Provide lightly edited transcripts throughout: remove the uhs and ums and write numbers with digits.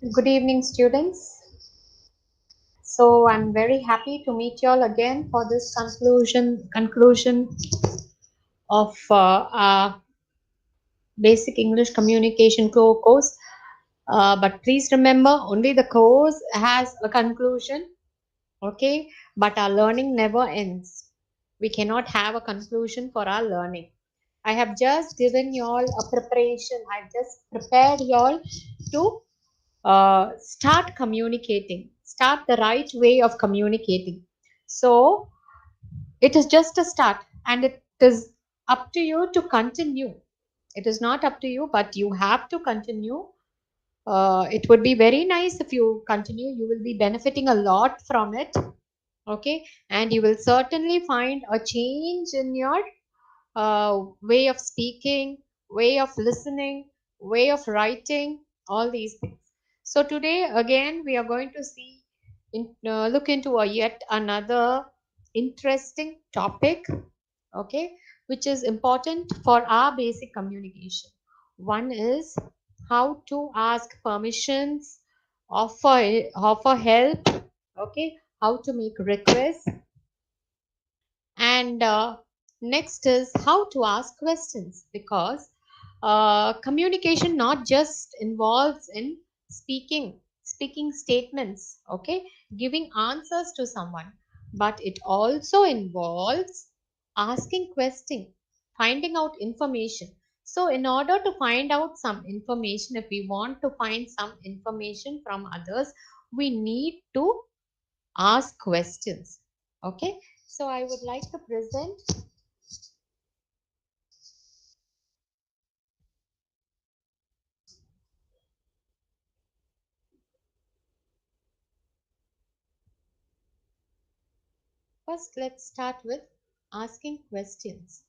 Good evening, students. So I'm very happy to meet you all again for this conclusion of our basic English communication course. But please remember, only the course has a conclusion, okay? But our learning never ends. We cannot have a conclusion for our learning. I have just given you all a preparation. I've just prepared you all to start communicating, start the right way of communicating. So it is just a start, and it is up to you to continue. It is not up to you, but you have to continue. It would be very nice if you continue. You will be benefiting a lot from it, okay? And you will certainly find a change in your way of speaking, way of listening, way of writing, all these things. So today again we are going to look into a yet another interesting topic, okay, which is important for our basic communication. One is how to ask permissions, offer help, okay, how to make requests, and next is how to ask questions, because communication not just involves in speaking statements, okay, giving answers to someone, but it also involves asking question, finding out information. So in order to find out some information, if we want to find some information from others, we need to ask questions, okay. So I would like to present. First, let's start with asking questions.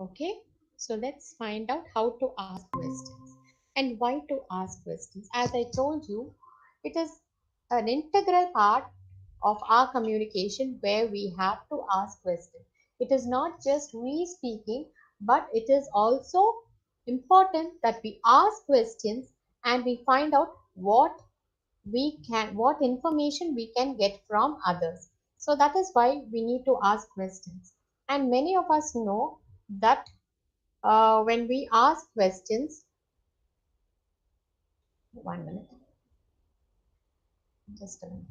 Okay, so let's find out how to ask questions and why to ask questions. As I told you, it is an integral part of our communication where we have to ask questions. It is not just we speaking, but it is also important that we ask questions and we find out what information we can get from others. So that is why we need to ask questions. And many of us know that when we ask questions, one minute, just a minute.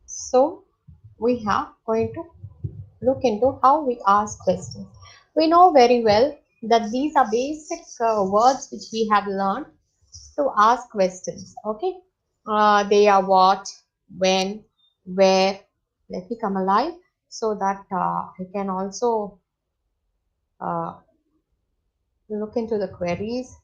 So we are going to look into how we ask questions. We know very well that these are basic words which we have learned to ask questions. Okay, they are what, when, where. Let me come alive so that I can also uh, look into the queries.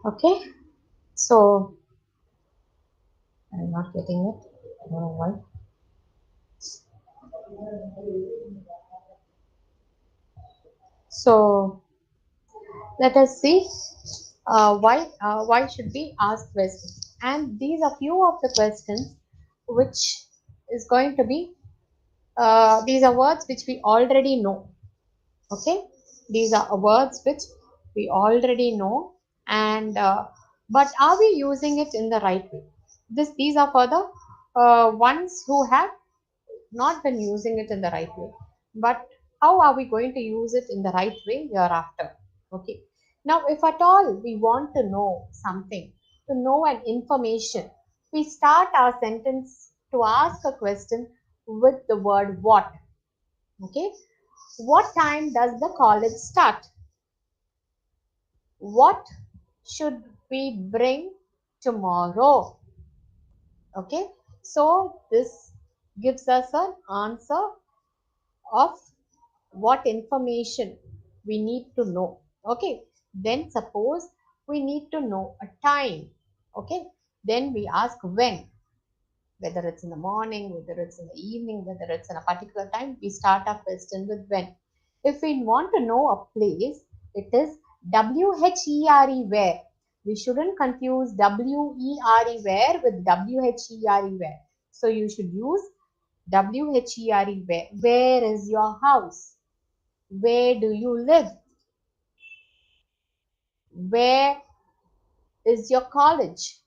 Okay, so I'm not getting it. I don't know why. So let us see why should we ask questions. And these are few of the questions which is going to be these are words which we already know. Okay, these are words which we already know, and but are we using it in the right way? These are for the ones who have not been using it in the right way. But how are we going to use it in the right way hereafter? Okay. Now, if at all we want to know something, to know an information, we start our sentence to ask a question with the word what. Okay. What time does the college start? What should we bring tomorrow? Okay. So this gives us an answer of what information we need to know. Okay, then suppose we need to know a time. Okay, then we ask when, whether it's in the morning, whether it's in the evening, whether it's in a particular time. We start our question with when. If we want to know a place, it is WHERE where. We shouldn't confuse WERE where with WHERE where. So you should use WHERE where. Where is your house? Where do you live? Where is your college?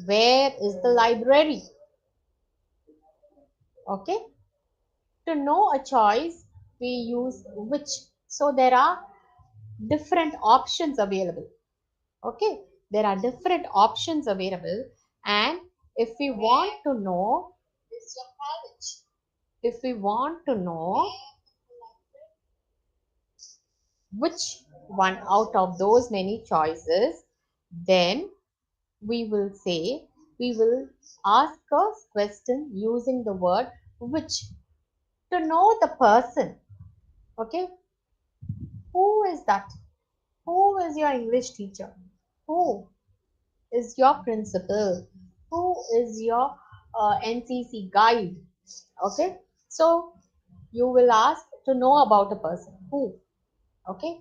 Where is the library? Okay. To know a choice, we use which. So there are different options available. Okay. There are different options available. And if we want to know, if we want to know which one out of those many choices, then we will say, we will ask a question using the word which. To know the person. Okay, who is that? Who is your English teacher? Who is your principal? Who is your NCC guide? Okay, so you will ask to know about a person. Who? Okay,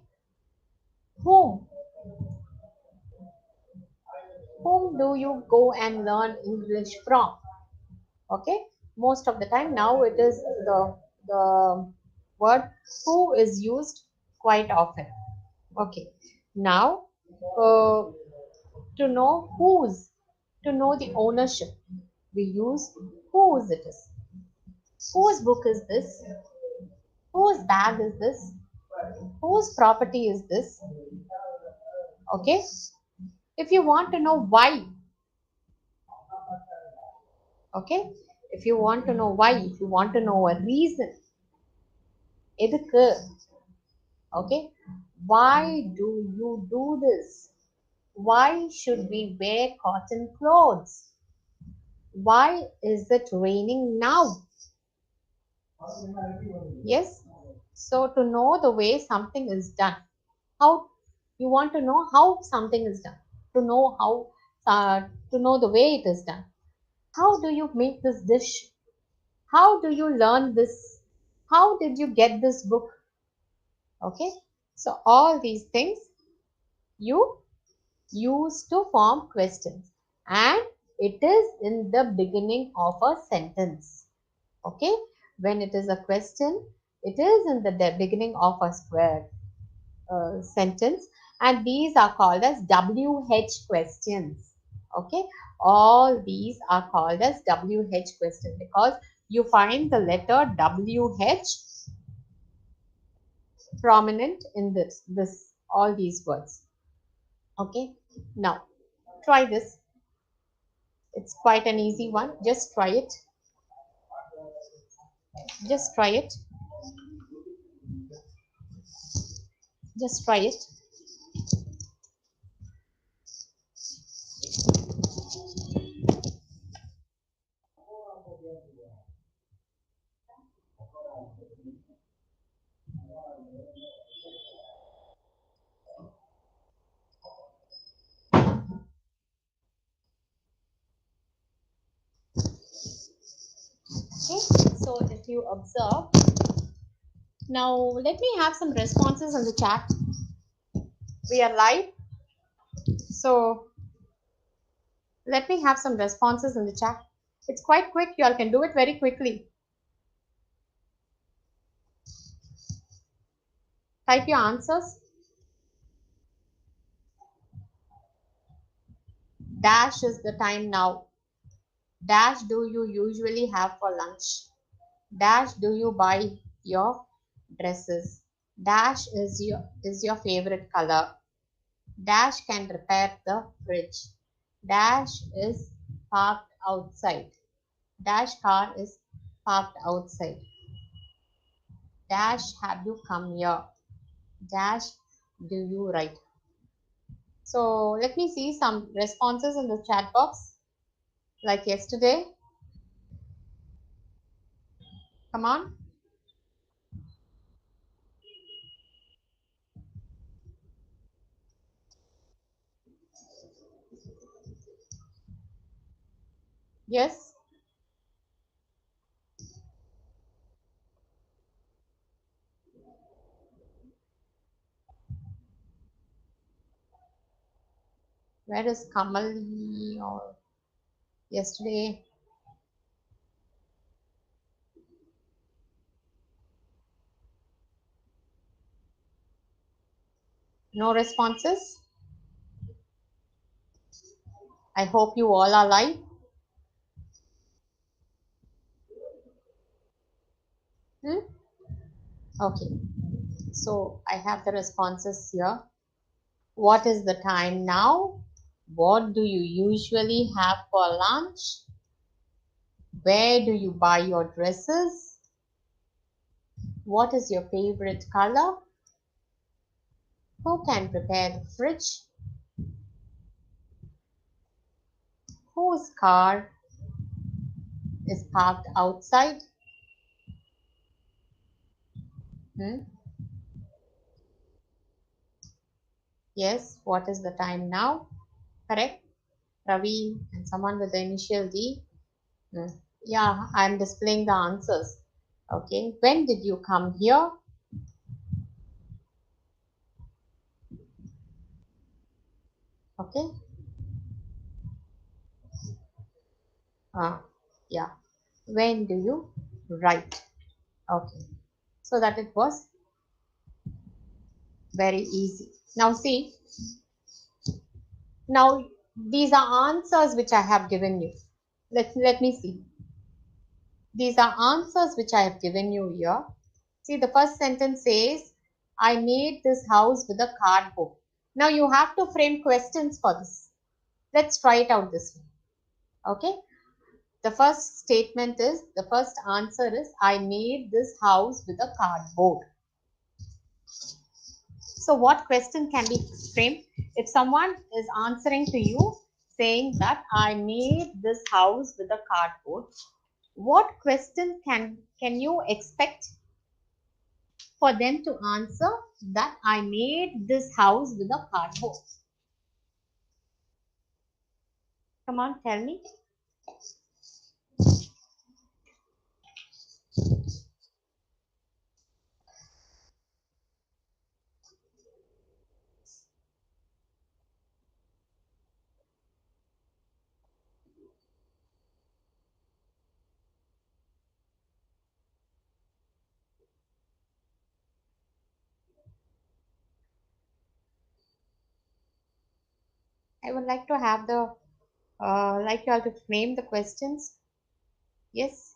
whom? Whom do you go and learn English from? Okay, most of the time now it is the word who is used quite often. Okay, now uh, to know whose, to know the ownership, we use whose it is. Whose book is this? Whose bag is this? Whose property is this? Okay, if you want to know why, okay, if you want to know why, if you want to know a reason, எதுக்கு, okay, why do you do this? Why should we wear cotton clothes? Why is it raining now? Yes, so to know the way something is done, how you want to know how something is done, to know how, uh, to know the way it is done. How do you make this dish? How do you learn this? How did you get this book? Okay, so all these things you use to form questions, and it is in the beginning of a sentence. Okay, when it is a question, it is in the beginning of a square sentence, and these are called as WH questions. Okay, all these are called as WH questions because you find the letter WH prominent in this all these words. Okay, now try this. It's quite an easy one. Just try it. Just try it. Just try it. Okay, so if you observe, now let me have some responses in the chat. We are live, so let me have some responses in the chat. It's quite quick. You all can do it very quickly. Type your answers. Dash is the time now. Dash do you usually have for lunch? Dash do you buy your dresses? Dash is your favorite color. Dash can repair the fridge. Dash is parked outside. Dash car is parked outside. Dash have you come here? Dash do you write? So let me see some responses in the chat box like yesterday. Come on. Yes. Where is Kamali or yesterday? No responses. I hope you all are live. Hmm? Okay. So I have the responses here. What is the time now? What do you usually have for lunch? Where do you buy your dresses? What is your favorite color? Who can prepare the fridge? Whose car is parked outside? Hmm? Yes, what is the time now? Correct. Ravi and someone with the initial D. Hmm. Yeah, I'm displaying the answers. Okay. When did you come here? Okay. Yeah. When do you write? Okay. So that it was very easy. Now see, now these are answers which I have given you. Let me see. These are answers which I have given you here. See, the first sentence says, I made this house with a cardboard. Now you have to frame questions for this. Let's try it out this way. Okay. The first statement is, the first answer is, I made this house with a cardboard. So what question can be framed? If someone is answering to you saying that I made this house with a cardboard, what question can you expect for them to answer that I made this house with a cardboard? Come on, tell me. I would like to have the like you all to frame the questions. Yes,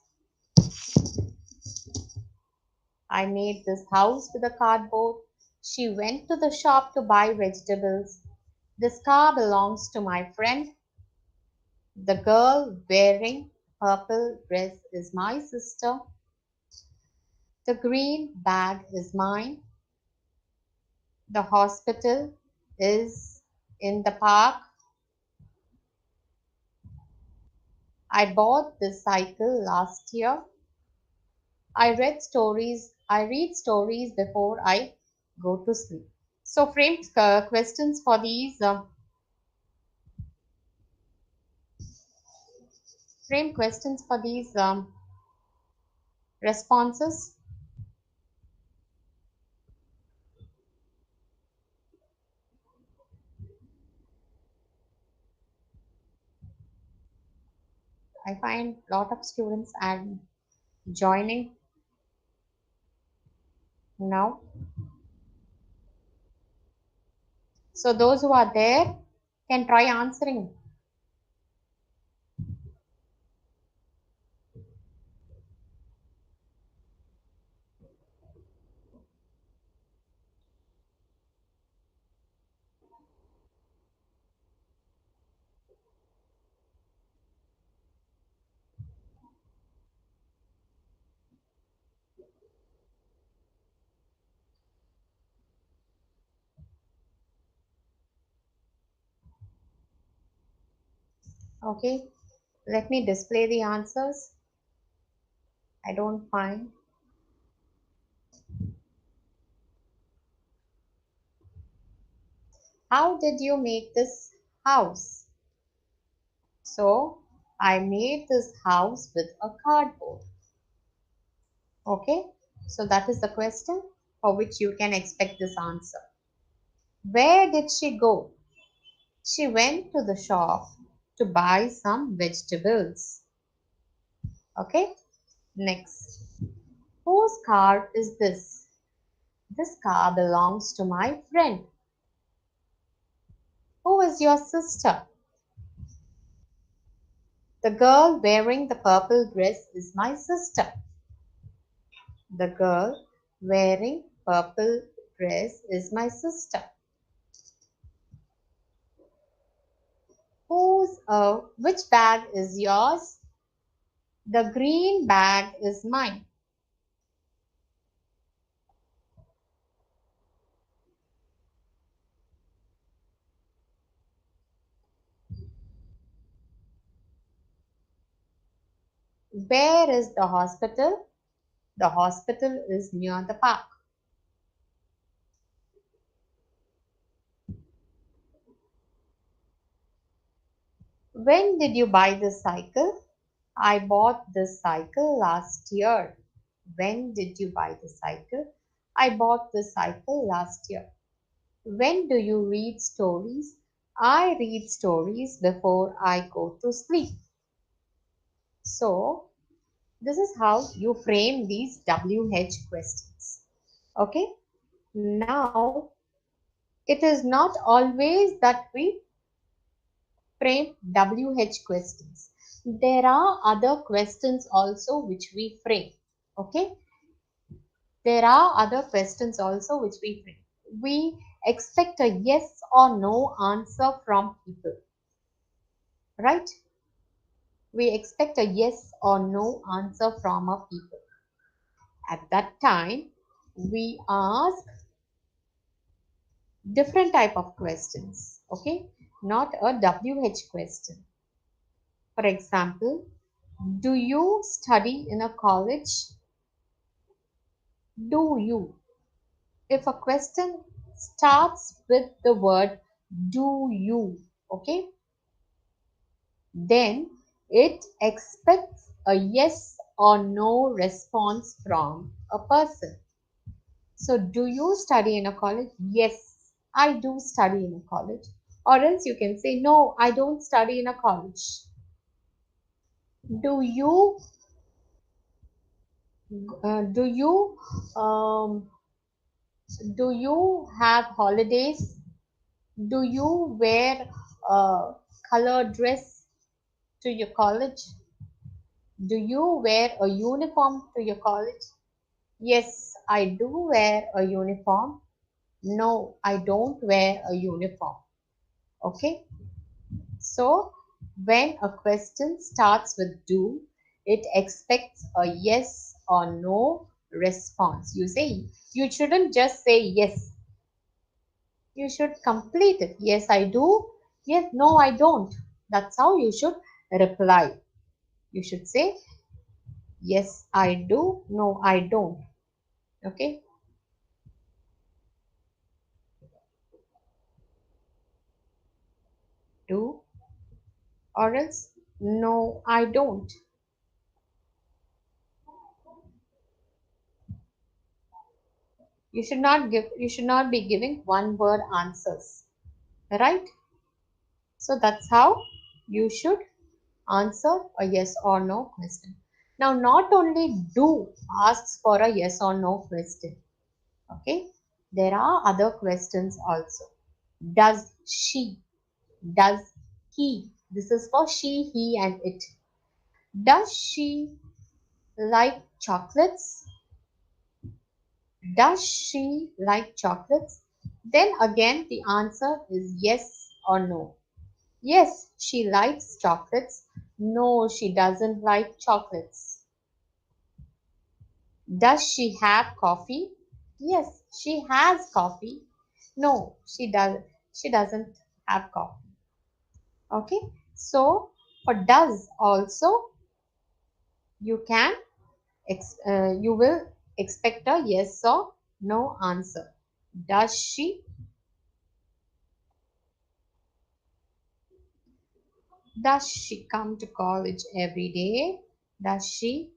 I made this house with a cardboard. She went to the shop to buy vegetables. This car belongs to my friend. The girl wearing purple dress is my sister. The green bag is mine. The hospital is in the park. I bought this cycle last year. I read stories before I go to sleep. So frame questions for these frame questions for these responses. I find a lot of students are joining now. So those who are there can try answering. Okay, let me display the answers. I don't find. How did you make this house? So, I made this house with a cardboard. Okay, so that is the question for which you can expect this answer. Where did she go? She went to the shop to buy some vegetables. Okay, next. Whose car is this? This car belongs to my friend. Who is your sister? The girl wearing the purple dress is my sister. The girl wearing purple dress is my sister. Which bag is yours? The green bag is mine. Where is the hospital? The hospital is near the park. When did you buy this cycle? I bought this cycle last year. When did you buy the cycle? I bought the cycle last year. When do you read stories? I read stories before I go to sleep. So, this is how you frame these WH questions. Okay, now it is not always that we frame WH questions. There are other questions also which we frame. Okay, there are other questions also which we frame. We expect a yes or no answer from people, right? We expect a yes or no answer from our people. At that time, we ask different type of questions, okay? Not a WH question. For example, do you study in a college? Do you? If a question starts with the word do you, okay, then it expects a yes or no response from a person. So, do you study in a college? Yes, I do study in a college. Or else you can say, no, I don't study in a college. Do you, do you, um, do you have holidays? Do you wear a colored dress to your college? Do you wear a uniform to your college? Yes, I do wear a uniform. No, I don't wear a uniform. Okay. So, when a question starts with do, it expects a yes or no response. You shouldn't just say yes. You should complete it. Yes, I do. Yes, no, I don't. That's how you should reply. You should say yes, I do. No, I don't. Okay. Do or else no, I don't. You should not be giving one word answers. Right? So that's how you should answer a yes or no question. Now, not only do asks for a yes or no question, okay, there are other questions also. Does she, does he, this is for she, he, and it. Does she like chocolates? Does she like chocolates? Then again, the answer is yes or no. Yes, she likes chocolates. No, she doesn't like chocolates. Does she have coffee? Yes, she has coffee. No, she doesn't have coffee. Okay? So For does also, you can you will expect a yes or no answer. Does she? Does she come to college every day? Does she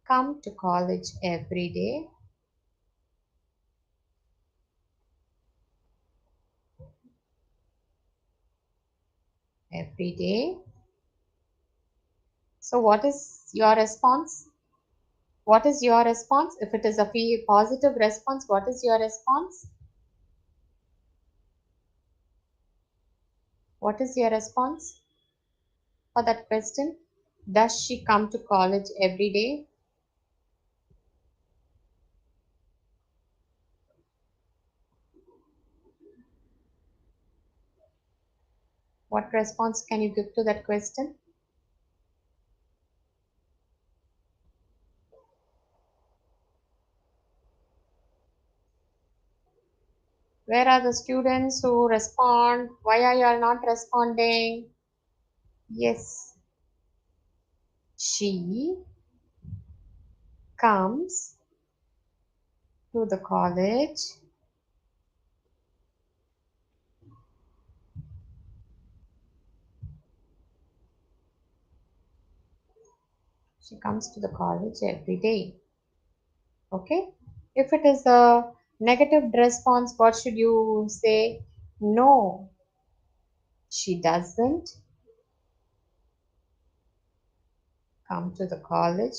come to college every day? Every day. So what is your response? What is your response? If it is a positive response, what is your response? What is your response for that question? Does she come to college every day? What response can you give to that question? Where are the students who respond? Why are you all not responding? Yes, she comes to the college she comes to the college every day. Okay, if it is a negative response, what should you say? No, she doesn't come to the college.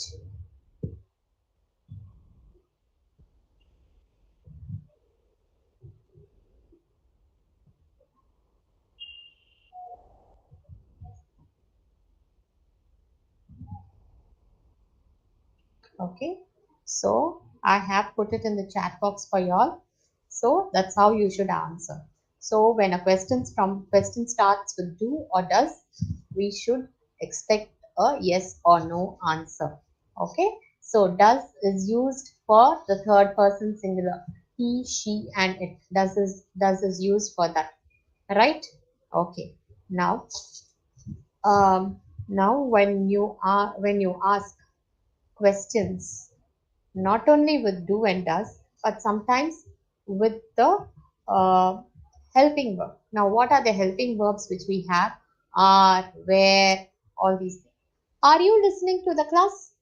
Okay, so I have put it in the chat box for y'all. So that's how you should answer. So when a question starts with do or does, we should expect a yes or no answer. Okay, so does is used for the third person singular. He, she, and it. Does is used for that. Right? Okay. Now, now when you ask questions not only with do and does, but sometimes with the uh, helping verb. Now, what are the helping verbs which we have? Are, where, all these things. Are you listening to the class?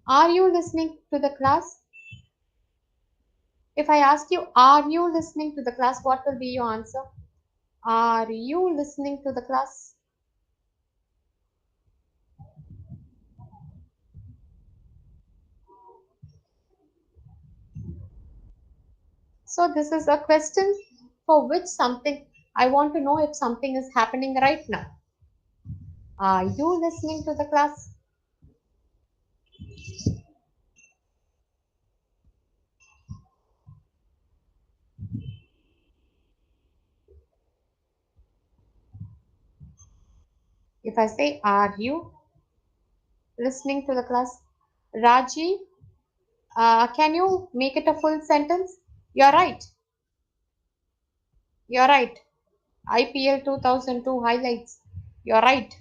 Are you listening to the class? If I ask you, are you listening to the class? What will be your answer? Are you listening to the class? So this is a question for which something, I want to know if something is happening right now. Are you listening to the class? If I say, are you listening to the class? Raji, can you make it a full sentence? You're right. You're right. IPL 2002 highlights. You're right.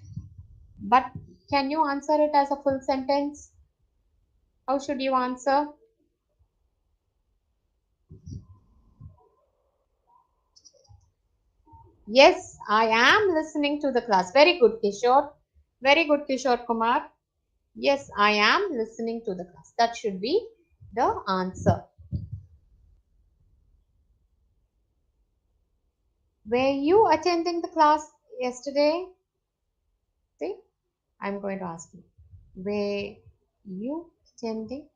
But can you answer it as a full sentence? How should you answer? Yes, I am listening to the class. Very good, Kishore. Very good, Kishore Kumar. Yes, I am listening to the class. That should be the answer. Were you attending the class yesterday? See, I'm going to ask you. Were you attending?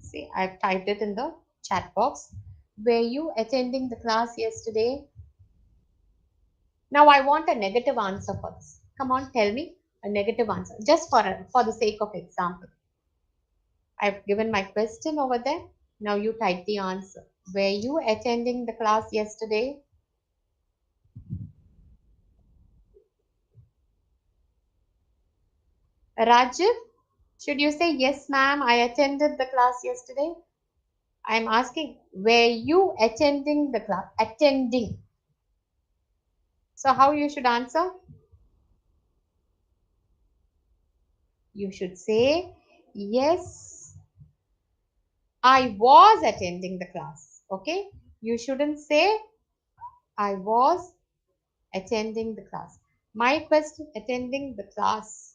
See, I've typed it in the chat box. Were you attending the class yesterday? Now I want a negative answer for this. Come on, tell me a negative answer. Just for the sake of example. I've given my question over there. Now you type the answer. Were you attending the class yesterday? Rajiv, should you say, yes, ma'am, I attended the class yesterday? I'm asking, were you attending the class? Attending. So how you should answer? You should say, yes, I was attending the class. Okay? You shouldn't say, I was attending the class. My question, attending the class.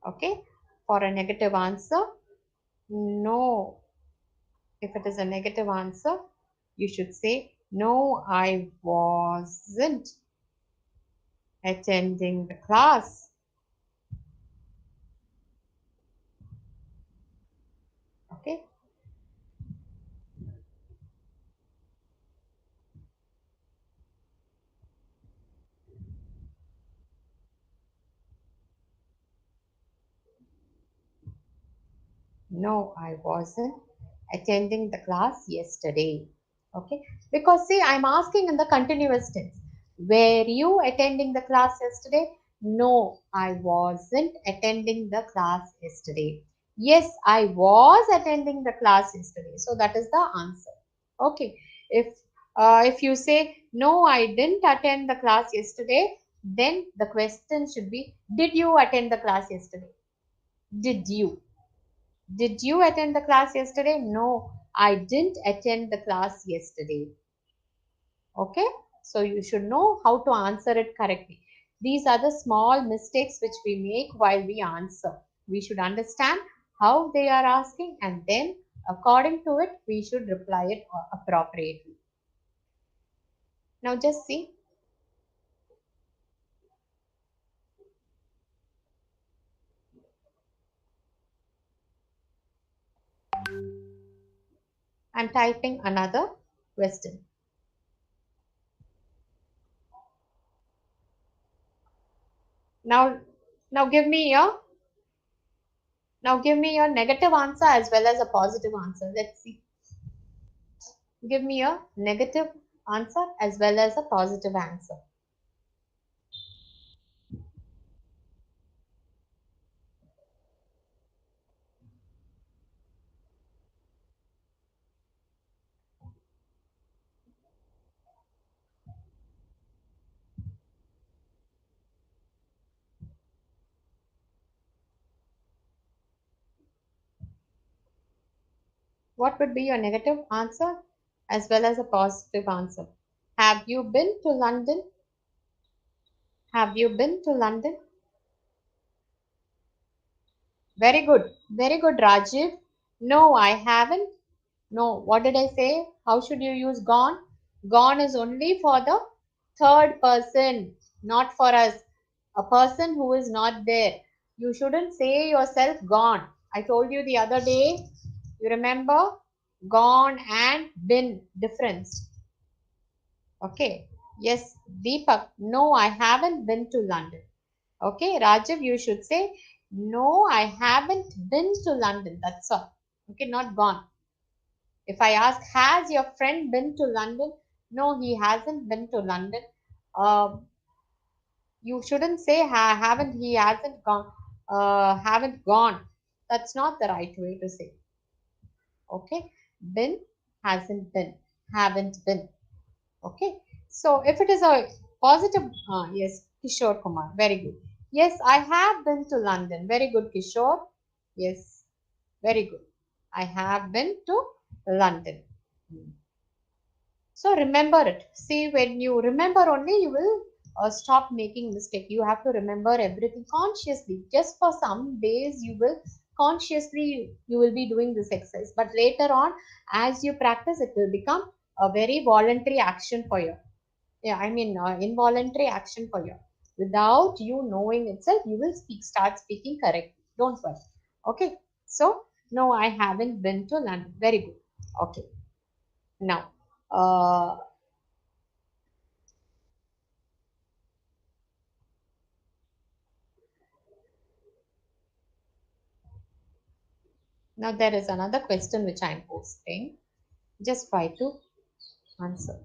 Okay? For a negative answer, no. If it is a negative answer, you should say, no, I wasn't attending the class. Okay? No, I wasn't attending the class yesterday. Okay? Because see, I'm asking in the continuous tense. Were you attending the class yesterday? No, I wasn't attending the class yesterday. Yes, I was attending the class yesterday. So that is the answer. Okay. If you say no, I didn't attend the class yesterday, then the question should be, did you attend the class yesterday? Did you? Did you attend the class yesterday? No, I didn't attend the class yesterday. Okay, so you should know how to answer it correctly. These are the small mistakes which we make while we answer. We should understand how they are asking, and then according to it, we should reply it appropriately. Now, just see, I'm typing another question. Now, now give me your negative answer as well as a positive answer. Let's see. Give me a negative answer as well as a positive answer. What would be your negative answer as well as a positive answer? Have you been to London? Have you been to London? Very good, Rajiv. No, I haven't. No, what did I say? How should you use gone? Gone is only for the third person, not for us. A person who is not there. You shouldn't say yourself gone. I told you the other day, you remember? Gone and been, difference. Okay. Yes, Deepak. No, I haven't been to London. Okay, Rajiv, you should say, no, I haven't been to London. That's all. Okay, not gone. If I ask, has your friend been to London? No, he hasn't been to London. Uh, you shouldn't say haven't, he hasn't gone, haven't gone. That's not the right way to say. Okay, been, hasn't been, haven't been. Okay, so if it is a positive, yes, Kishore Kumar, very good. Yes, I have been to London. Very good, Kishore. Yes, very good. I have been to London. So remember it. See, when you remember only, you will stop making mistake. You have to remember everything consciously. Just for some days, you will consciously you will be doing this exercise. But later on, as you practice, it will become a very voluntary action for you. Yeah, I mean involuntary action for you. Without you knowing itself, you will start speaking correctly. Don't worry. Okay. So no, I haven't been to London. Very good. Okay. Now, uh, now there is another question which I am posting. Just try to answer.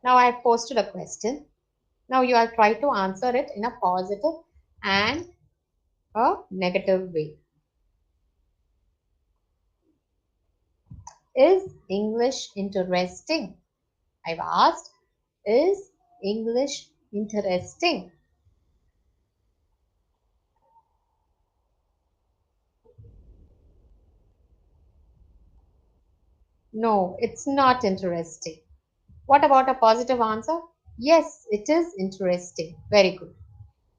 Now I have posted a question. Now you are try to answer it in a positive and a negative way. Is English interesting? I've asked, is English interesting? No, it's not interesting. What about a positive answer? Yes, it is interesting. Very good.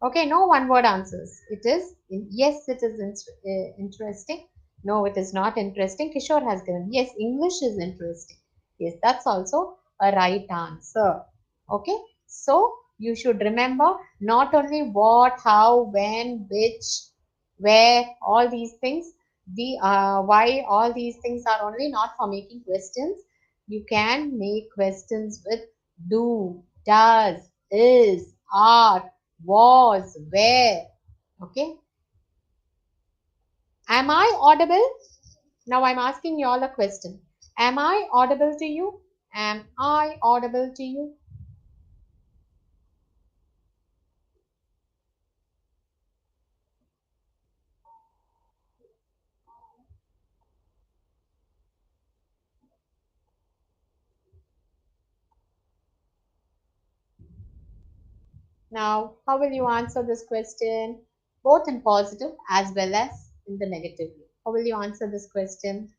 Okay, no one word answers. It is, yes, it is interesting. No, it is not interesting. Kishore has given, yes, English is interesting. Yes, that's also a right answer. Okay, so you should remember not only what, how, when, which, where, all these things, the why, all these things are only not for making questions. You can make questions with do, does, is, are, was, where. Okay. Am I audible? Now I'm asking you all a question. Am I audible to you? Am I audible to you? Now, how will you answer this question? Both in positive as well as in the negative way. How will you answer this question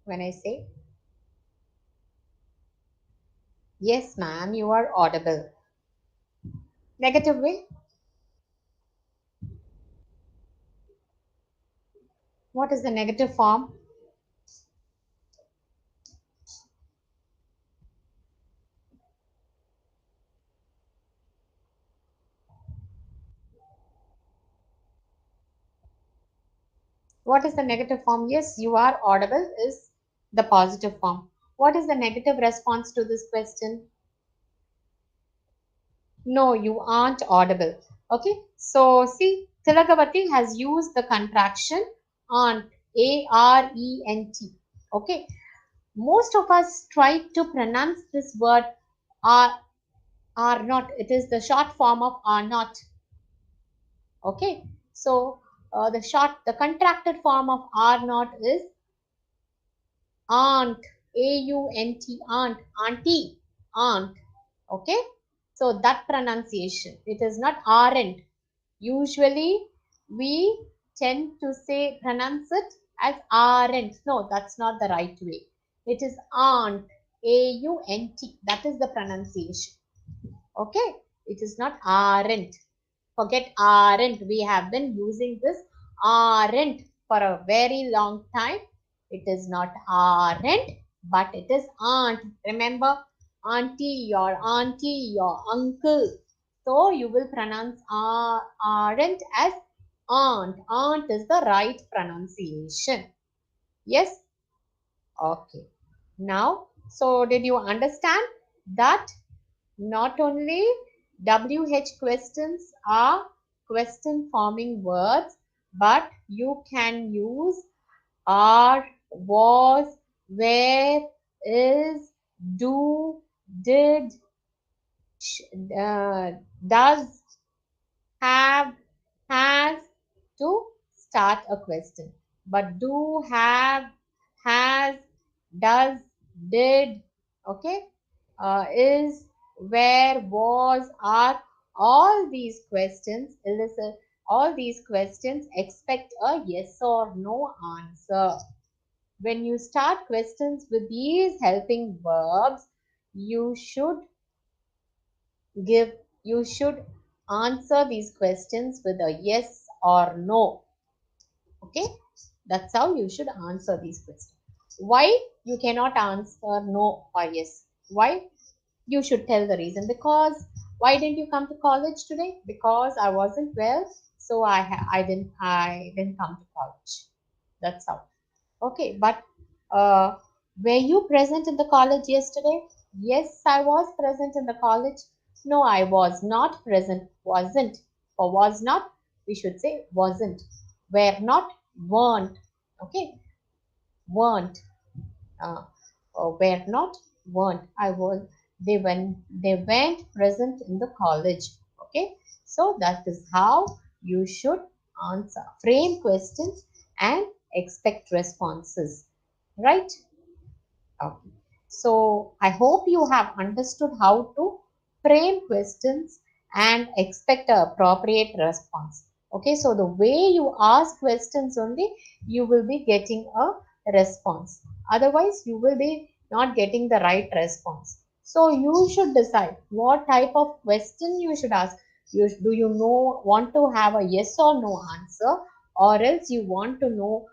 when I say, yes, ma'am, you are audible? Negative way? What is the negative form? What is the negative form? Yes, you are audible is the positive form. What is the negative response to this question? No, you aren't audible. Okay, so see, Tilagavati has used the contraction aunt, A-R-E-N-T. Okay, most of us try to pronounce this word are not. It is the short form of are not. Okay, so the contracted form of are not is aunt, A-U-N-T, aunt, auntie, aunt. Okay, so that pronunciation, it is not aren't. Usually we tend to say, pronounce it as aren't. No, that's not the right way. It is aunt, A-U-N-T. That is the pronunciation. Okay, it is not aren't. Forget aren't. We have been using this aren't for a very long time. It is not aren't, but it is aunt. Remember, auntie, your uncle. So you will pronounce aren't as aunt. Aunt is the right pronunciation. Yes? Okay. Now, so did you understand that not only WH questions are question forming words, but you can use are, was, where, is, do, did, does, have, has to start a question. But do, have, has, does, did, okay, is, where, was, are, all these questions, elicit, all these questions expect a yes or no answer. When you start questions with these helping verbs, you should give you should answer these questions with a yes or no. Okay, that's how you should answer these questions. Why you cannot answer no or yes? Why? You should tell the reason. Because why didn't you come to college today? Because I wasn't well, so I didn't come to college. That's how. Okay, but uh, were you present in the college yesterday? Yes, I was present in the college. No, I was not present. Wasn't. For was not, we should say wasn't. were not, weren't. Okay, weren't. Uh, were not, weren't. I was. They weren't present in the college. Okay, so that is how you should answer. Frame questions and expect responses. Right? Okay. So I hope you have understood how to frame questions and expect a appropriate response. Okay, so the way you ask questions only, you will be getting a response. Otherwise, you will be not getting the right response. So you should decide what type of question you should ask. Do you know, want to have a yes or no answer, or else you want to know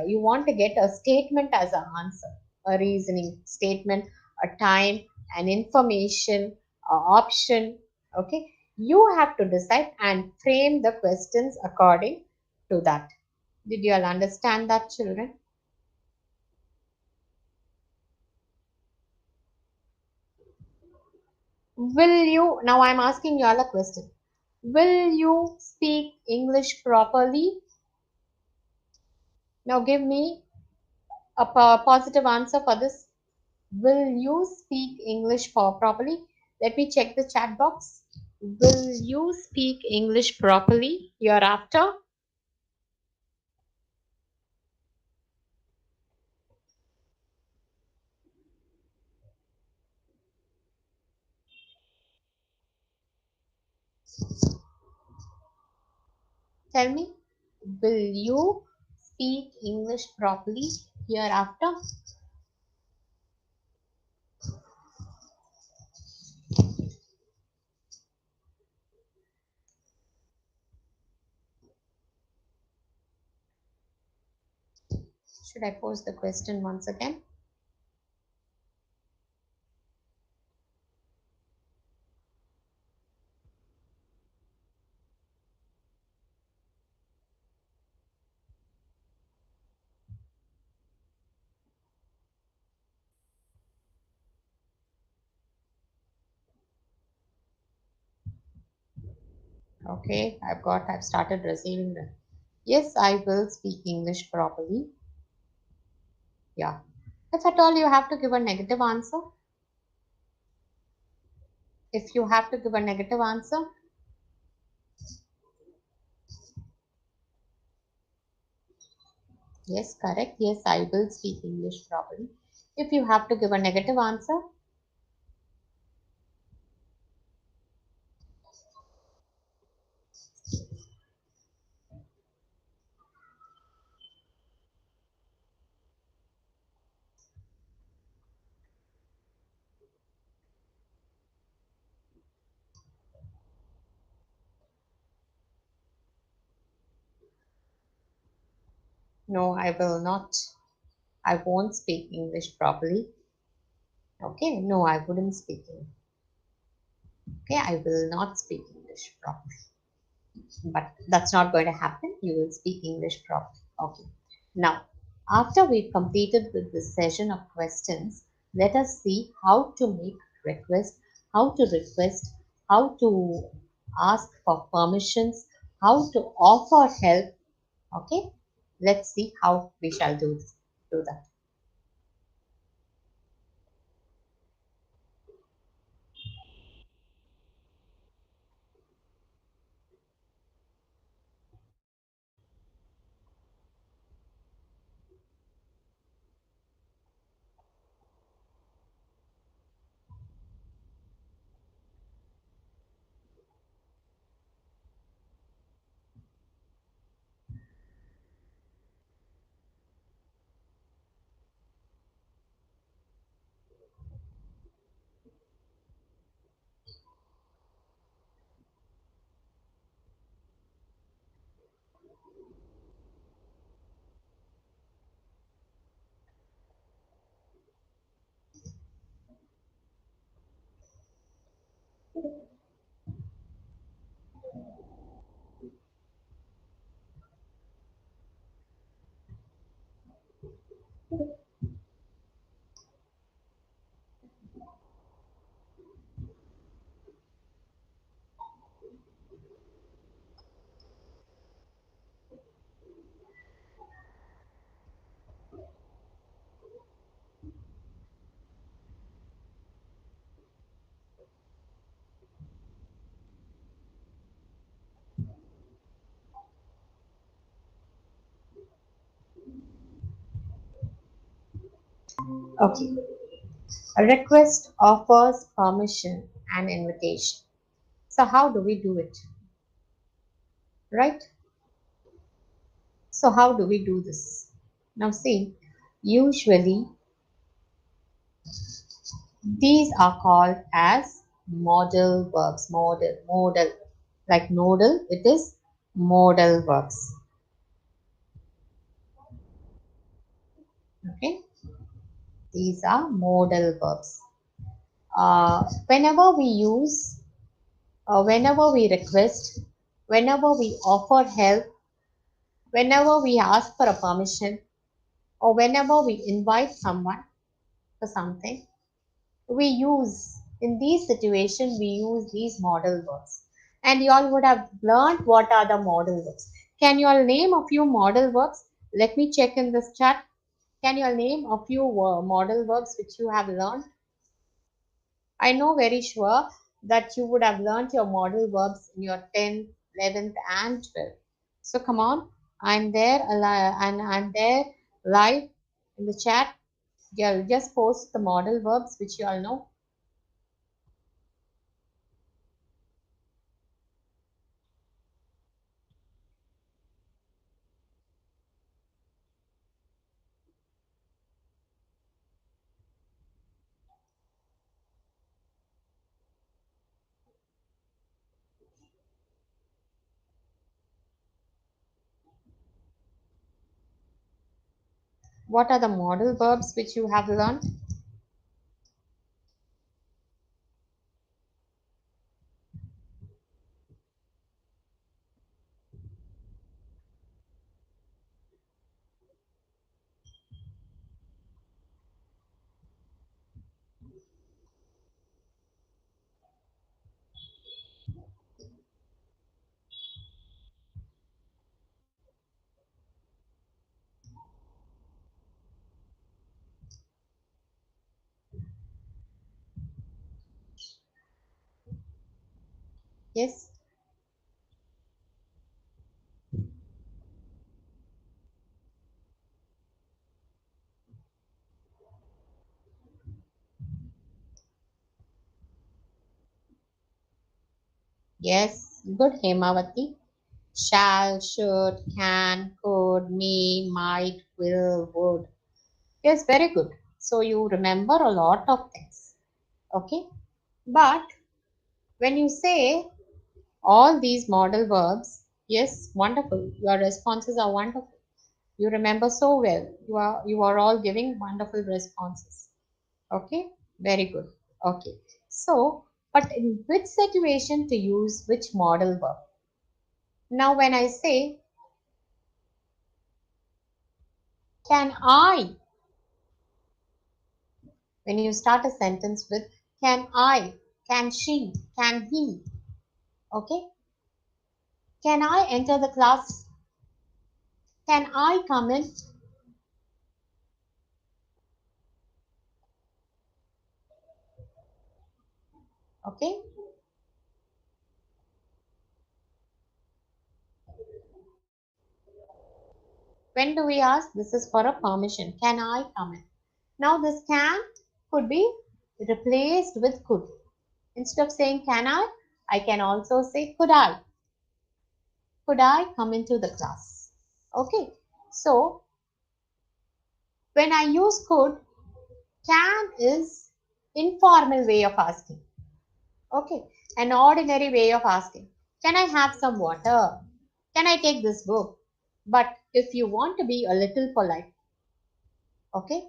you want to get a statement as an answer, a reasoning statement, a time, an information, a option. Okay, you have to decide and frame the questions according to that. Did you all understand that, children? Will you, now I'm asking you all a question. Will you speak English properly? Now give me a positive answer for this. Will you speak English properly? Let me check the chat box. Will you speak English properly hereafter? Tell me. Will you speak English properly hereafter? Should I pose the question once again? Okay, I've started receiving them. Yes, I will speak English properly. Yeah. If at all you have to give a negative answer, if you have to give a negative answer, yes, correct. Yes, I will speak English properly. If you have to give a negative answer, no, I will not. I won't speak English properly. Okay, no, I wouldn't speak English. Okay, I will not speak English properly. But that's not going to happen. You will speak English properly. Okay. Now, after we've completed with this session of questions, let us see how to make requests, how to request, how to ask for permissions, how to offer help. Okay, let's see how we shall do that. Okay. A request offers permission and invitation. So how do we do it? Right? So how do we do this? Now see, usually these are called as modal verbs. Modal. Like nodal, it is modal verbs. Okay, these are modal verbs. Whenever we use, whenever we request, whenever we offer help, whenever we ask for a permission, or whenever we invite someone for something, we use, in these situations, we use these modal verbs. And you all would have learned what are the modal verbs. Can you all name a few modal verbs? Let me check in this chat. Can you all name a few modal verbs which you have learned? I know very sure that you would have learned your modal verbs in your 10th, 11th, and 12th. So come on, I'm there and I'm there live in the chat. Yeah, just post the modal verbs which you all know. What are the modal verbs which you have learned? Yes, yes, good Hemavati. Shall, should, can, could, may, might, will, would. Yes, very good. So you remember a lot of things. Okay. But when you say all these modal verbs, yes, wonderful. Your responses are wonderful. You remember so well. You are all giving wonderful responses. Okay, very good. Okay. So, but in which situation to use which modal verb? Now, when I say, can I, when you start a sentence with can I, can she, can he, okay? Can I enter the class? Can I come in? Okay. When do we ask? This is for a permission. Can I come in? Now, this can could be replaced with could. Instead of saying can I can also say could I? Could I come into the class? Okay. So, when I use could, can is informal way of asking. Okay. An ordinary way of asking. Can I have some water? Can I take this book? But if you want to be a little polite, okay,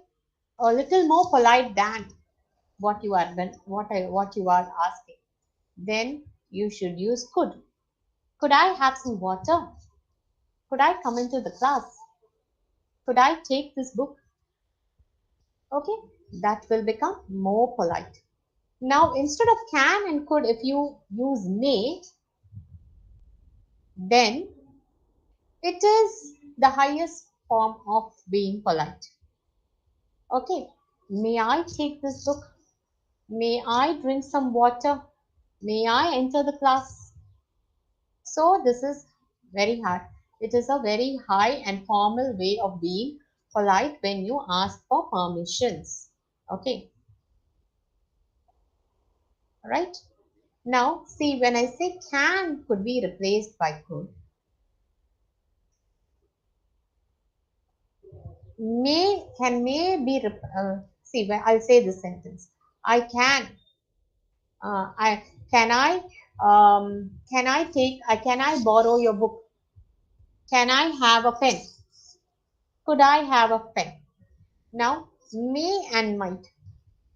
a little more polite than what you are asking, then you should use could. Could I have some water? Could I come into the class? Could I take this book? Okay, that will become more polite. Now, instead of can and could, if you use may, then it is the highest form of being polite. Okay, may I take this book? May I drink some water? May I enter the class? So, this is very hard. It is a very high and formal way of being polite when you ask for permissions. Okay, right? Now, see, when I say can could be replaced by could, see, when I'll say this sentence. I can, I can I take, can I borrow your book? Can I have a pen? Could I have a pen? Now, may and might.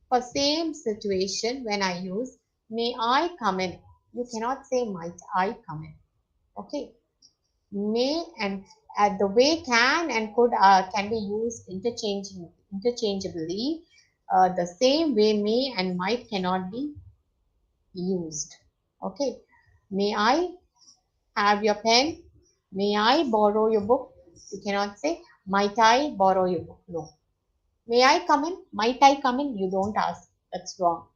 For same situation, when I use may I come in, you cannot say might I come in. Okay, may and the way can and could can be used interchangeably. The same way may and might cannot be used. Okay, may I have your pen? May I borrow your book? You cannot say might I borrow your book. No. May I come in? Might I come in? You don't ask. That's wrong.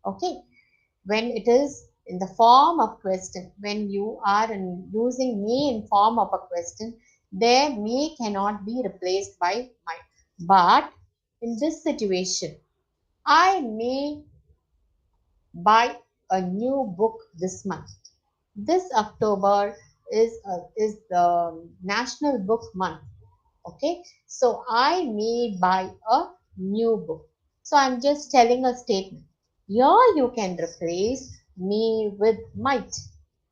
Okay. When it is in the form of question, when you are using may in form of a question, there may cannot be replaced by might. But in this situation, I may buy a new book this month. This October is the National Book Month. Okay, so I may buy a new book. So I'm just telling a statement. Here you can replace me with might.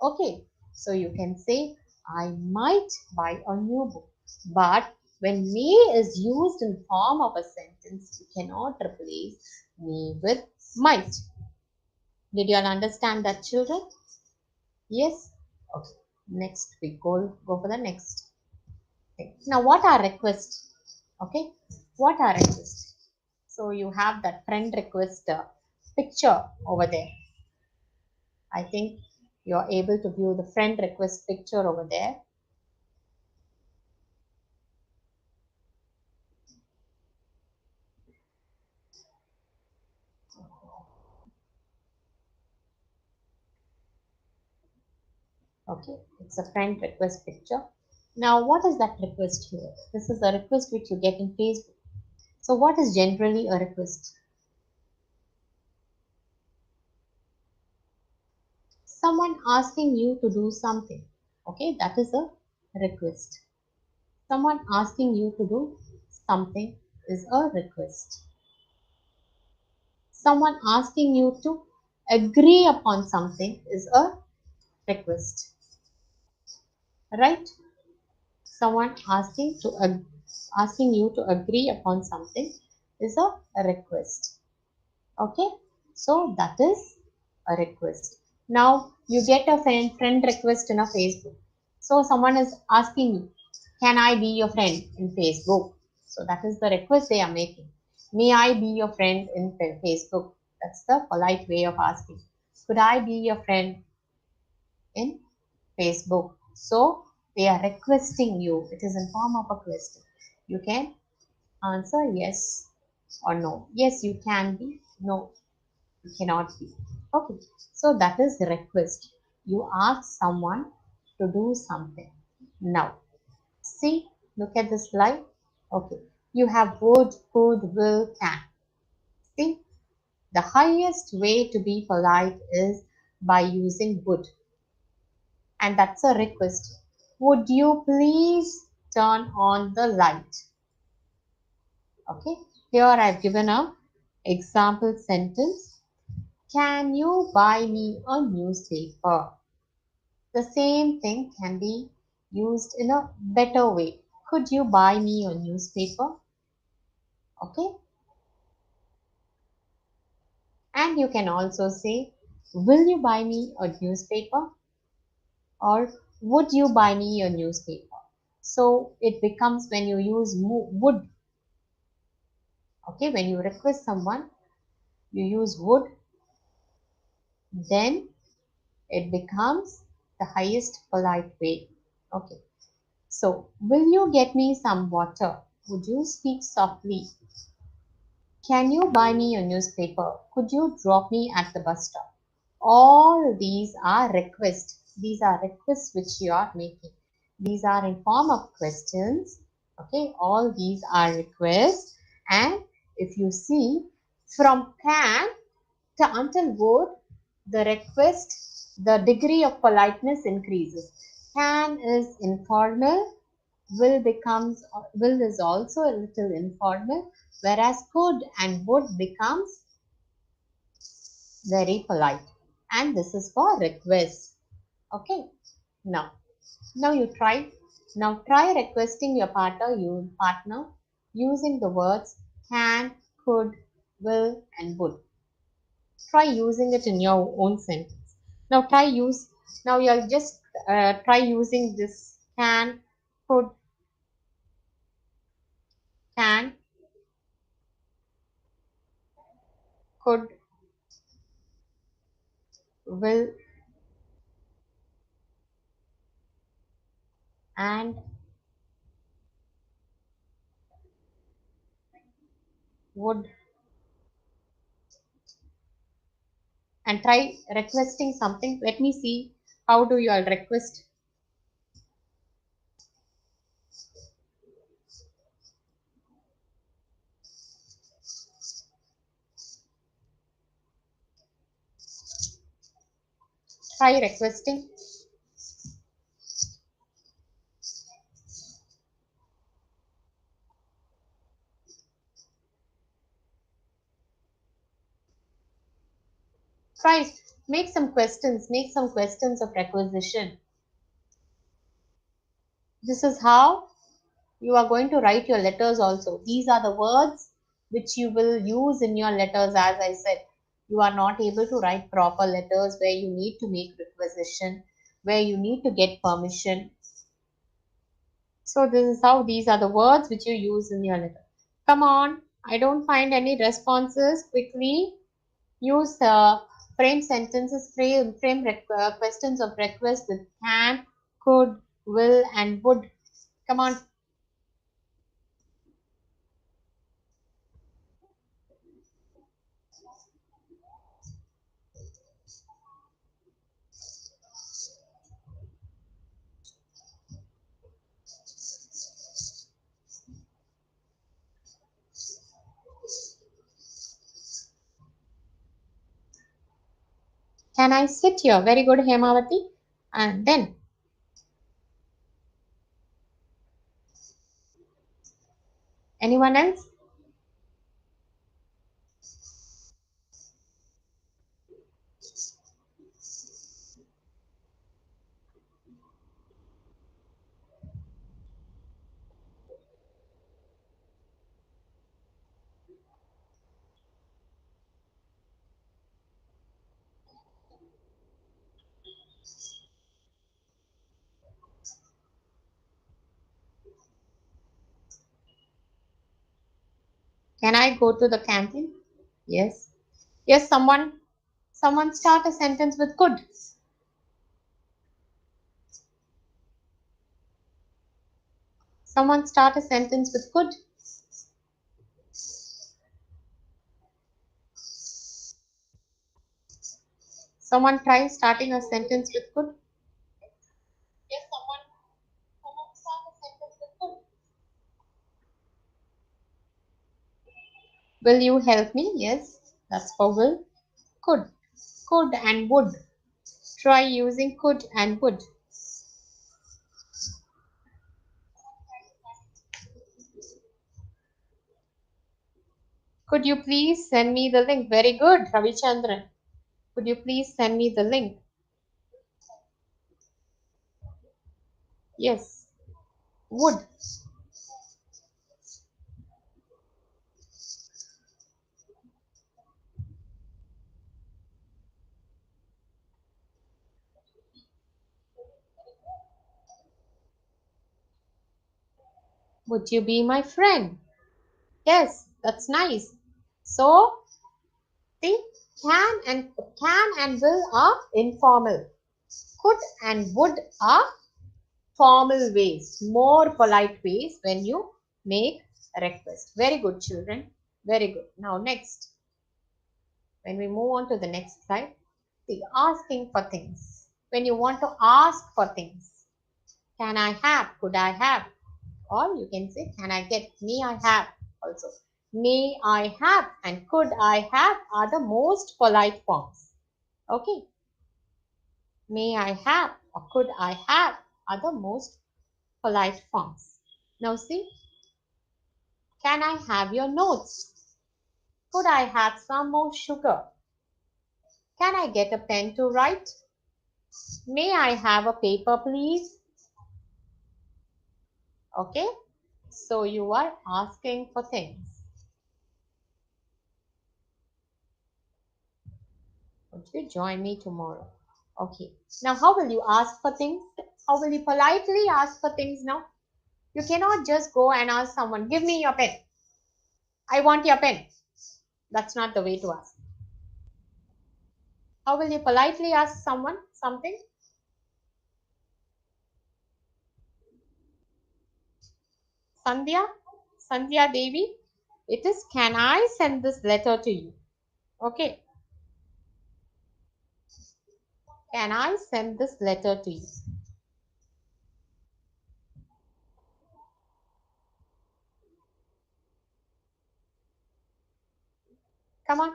Okay, so you can say I might buy a new book. But when may is used in form of a sentence, you cannot replace me with might. Did you all understand that, children? Yes? Okay. Next, we go for the next. Okay. Now, what are requests? Okay. What are requests? So, you have that friend request picture over there. I think you are able to view the friend request picture over there. Okay. It's a friend request picture. Now, what is that request here? This is a request which you get in Facebook. So, what is generally a request? Someone asking you to do something. Okay, that is a request. Someone asking you to do something is a request. Someone asking you to agree upon something is a request. Right? Someone asking you to agree upon something is a request. Okay? So that is a request. Now you get a friend request in a Facebook. So someone is asking you, can I be your friend in Facebook? So that is the request they are making. May I be your friend in Facebook? That's the polite way of asking. Could I be your friend in Facebook? So they are requesting you. It is in form of a question. You can answer yes or no. Yes, you can be. No, you cannot be. Okay, so that is request. You ask someone to do something. Now, see, look at this slide. Okay, you have would, could, will, can. See, the highest way to be polite is by using would, and that's a request. Would you please turn on the light? Okay, here I've given a example sentence. Can you buy me a newspaper? The same thing can be used in a better way. Could you buy me a newspaper? Okay. And you can also say, will you buy me a newspaper? Or would you buy me a newspaper? So it becomes when you use would. Okay. When you request someone, you use would. Then it becomes the highest polite way. Okay. So, will you get me some water? Would you speak softly? Can you buy me a newspaper? Could you drop me at the bus stop? All these are requests. These are requests which you are making. These are in form of questions. Okay, all these are requests. And if you see, From can to until would, the request, the degree of politeness increases. Can is informal, will is also a little informal, whereas could and would becomes very polite. And this is for request. Okay. Now you try. Now try requesting your partner using the words can, could, will, and would. Try using it in your own sentence. Now try use. Now you'll just try using this could, can, could, will, and would, and try requesting something. Let me see how do you all request. Try requesting. Try make some questions. Make some questions of requisition. This is how you are going to write your letters also. These are the words which you will use in your letters. As I said, you are not able to write proper letters where you need to make requisition, where you need to get permission. So this is how these are the words which you use in your letter. Come on, I don't find any responses. Quickly use frame sentences, questions of request with can, could, will, and would. Come on. Can I sit here? Very good, Hemavati. And then, anyone else? Can I go to the canteen? Yes. Yes, someone start a sentence with could. Someone start a sentence with could. Someone try starting a sentence with could. Yes, someone start a sentence with could. Will you help me? Yes, that's for will. Could. Could and would. Try using could and would. Could you please send me the link? Very good, Ravichandran. Could you please send me the link? Yes. Would. Would you be my friend? Yes, that's nice. So, see, can and will are informal. Could and would are formal ways, more polite ways when you make a request. Very good, children. Very good. Now, next, when we move on to the next slide, see, asking for things. When you want to ask for things, can I have? Could I have? Or you can say, can I get? Me, I have also. May I have and could I have are the most polite forms. Okay. May I have or could I have are the most polite forms. Now see, can I have your notes? Could I have some more sugar? Can I get a pen to write? May I have a paper, please? Okay. So you are asking for things. Would you join me tomorrow? Okay. Now, how will you ask for things? How will you politely ask for things now? You cannot just go and ask someone, give me your pen. I want your pen. That's not the way to ask. How will you politely ask someone something? Sandhya, Sandhya Devi, it is, can I send this letter to you? Okay. Can I send this letter to you? Come on.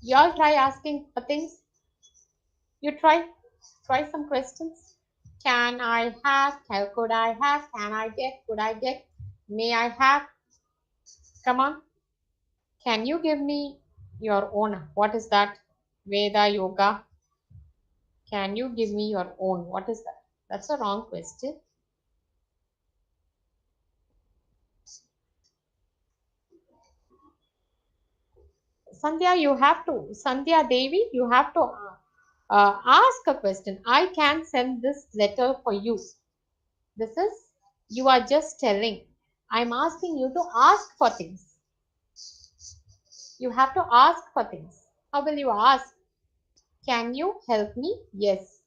You all try asking for things. You try some questions. Can I have? Could I have? Can I get? Could I get? May I have? Come on. Can you give me your own? What is that? Veda Yoga. Can you give me your own? What is that? That's a wrong question. Sandhya, you have to. Sandhya Devi, you have to ask a question. I can send this letter for you. This is, you are just telling. I'm asking you to ask for things. You have to ask for things. How will you ask? Can you help me? Yes.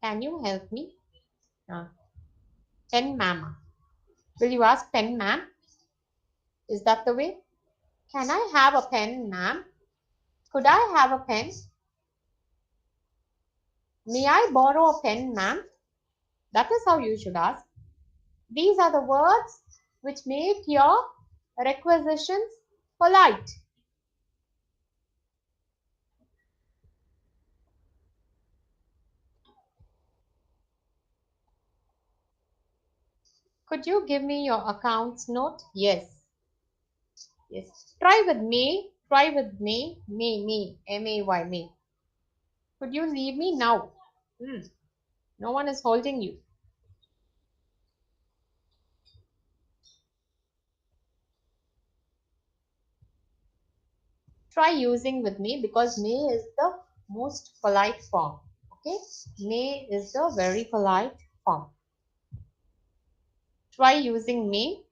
Can you help me? Pen ma'am. Will you ask pen ma'am? Is that the way? Can I have a pen ma'am? Could I have a pen? May I borrow a pen ma'am? That is how you should ask. These are the words which make your requisitions polite. Could you give me your accounts note? Yes. Yes. Try with me. Try with me. Me. M-A-Y, me. Could you leave me now? No one is holding you. Try using with me because may is the most polite form. Okay. May is the very polite form. Try using may.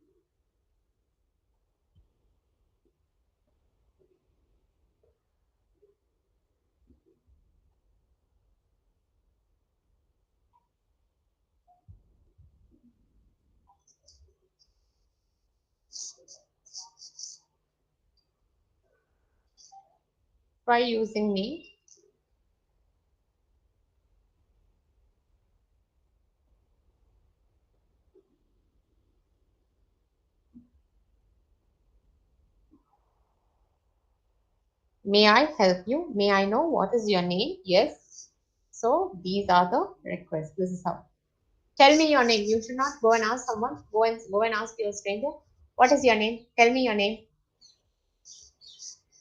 Try using may. May I help you? May I know what is your name? Yes. So these are the requests. This is how. Tell me your name. You should not go and ask someone. Go and ask your stranger. What is your name? Tell me your name.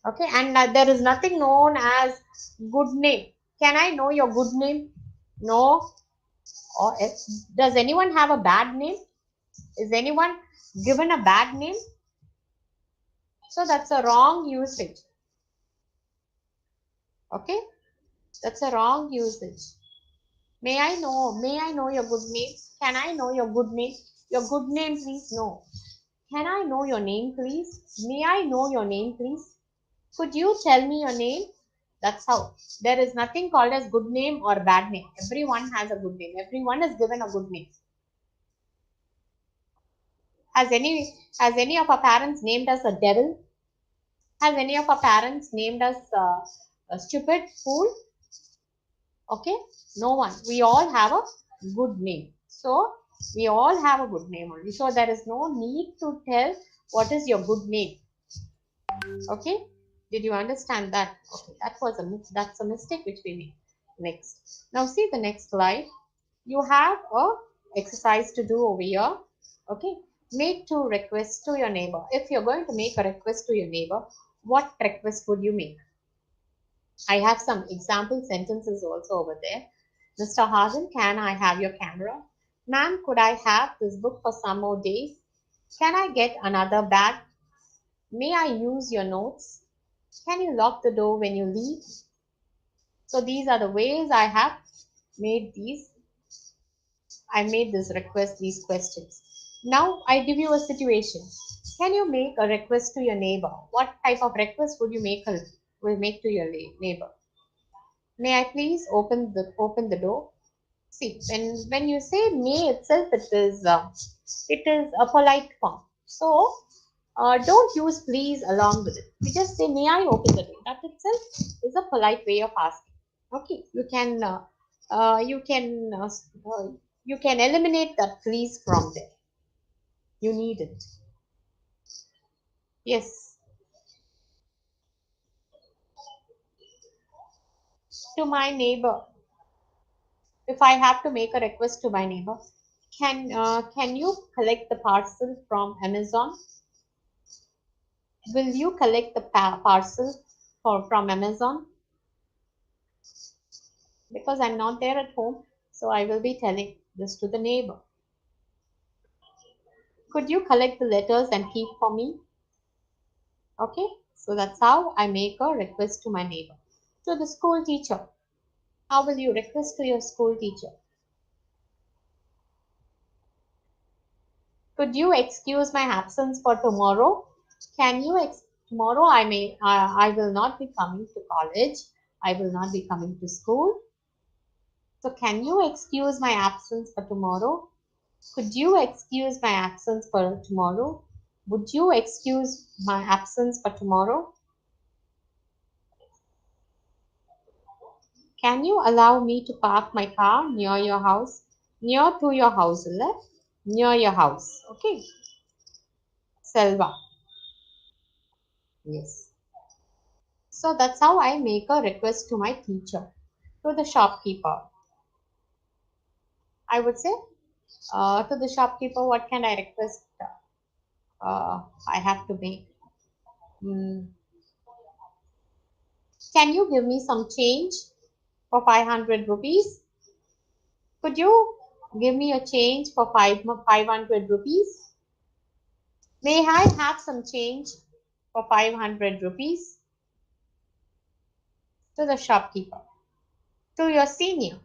Okay. And there is nothing known as good name. Can I know your good name? No. Or does anyone have a bad name? Is anyone given a bad name? So that's a wrong usage. Okay. That's a wrong usage. May I know your good name? Can I know your good name? Your good name, please? No. Can I know your name, please? May I know your name, please? Could you tell me your name? That's how. There is nothing called as good name or bad name. Everyone has a good name. Everyone is given a good name. Has any of our parents named us a devil? Has any of our parents named us a stupid fool? Okay, no one. We all have a good name. So we all have a good name only. So there is no need to tell What is your good name? Okay, did you understand that? Okay, that's a mistake which we made. Next, now see the next slide. You have a exercise to do over here. Okay, make two requests to your neighbor. If you're going to make a request to your neighbor, what request would you make? I have some example sentences also over there. Mr. Hasan, can I have your camera? Ma'am, could I have this book for some more days? Can I get another bag? May I use your notes? Can you lock the door when you leave? So these are the ways made these. I made this request, these questions. Now I give you a situation. Can you make a request to your neighbor? What type of request would you make to your neighbor? May I please open the door? See, when you say may itself, it is a polite form. So don't use please along with it. We just say may I open the door. That itself is a polite way of asking. Okay, you can you can eliminate that please from there. You need it. Yes, to my neighbor. If I have to make a request to my neighbor, can you collect the parcel from Amazon? Will you collect the parcel from Amazon? Because I'm not there at home, so I will be telling this to the neighbor. Could you collect the letters and keep for me? Okay, so that's how I make a request to my neighbor. To the school teacher, how will you request to your school teacher? Could you excuse my absence for tomorrow? Can you tomorrow I will not be coming to college. I will not be coming to school. So can you excuse my absence for tomorrow? Could you excuse my absence for tomorrow? Would you excuse my absence for tomorrow? Can you allow me to park my car near your house? Near to your house, left? Near your house. Okay. Selva. Yes. So that's how I make a request to my teacher, to the shopkeeper. I would say to the shopkeeper, what can I request? I have to make. Mm, can you give me some change for 500 rupees? Could you give me a change for 500 rupees? May I have some change for 500 rupees? To the shopkeeper. To your senior.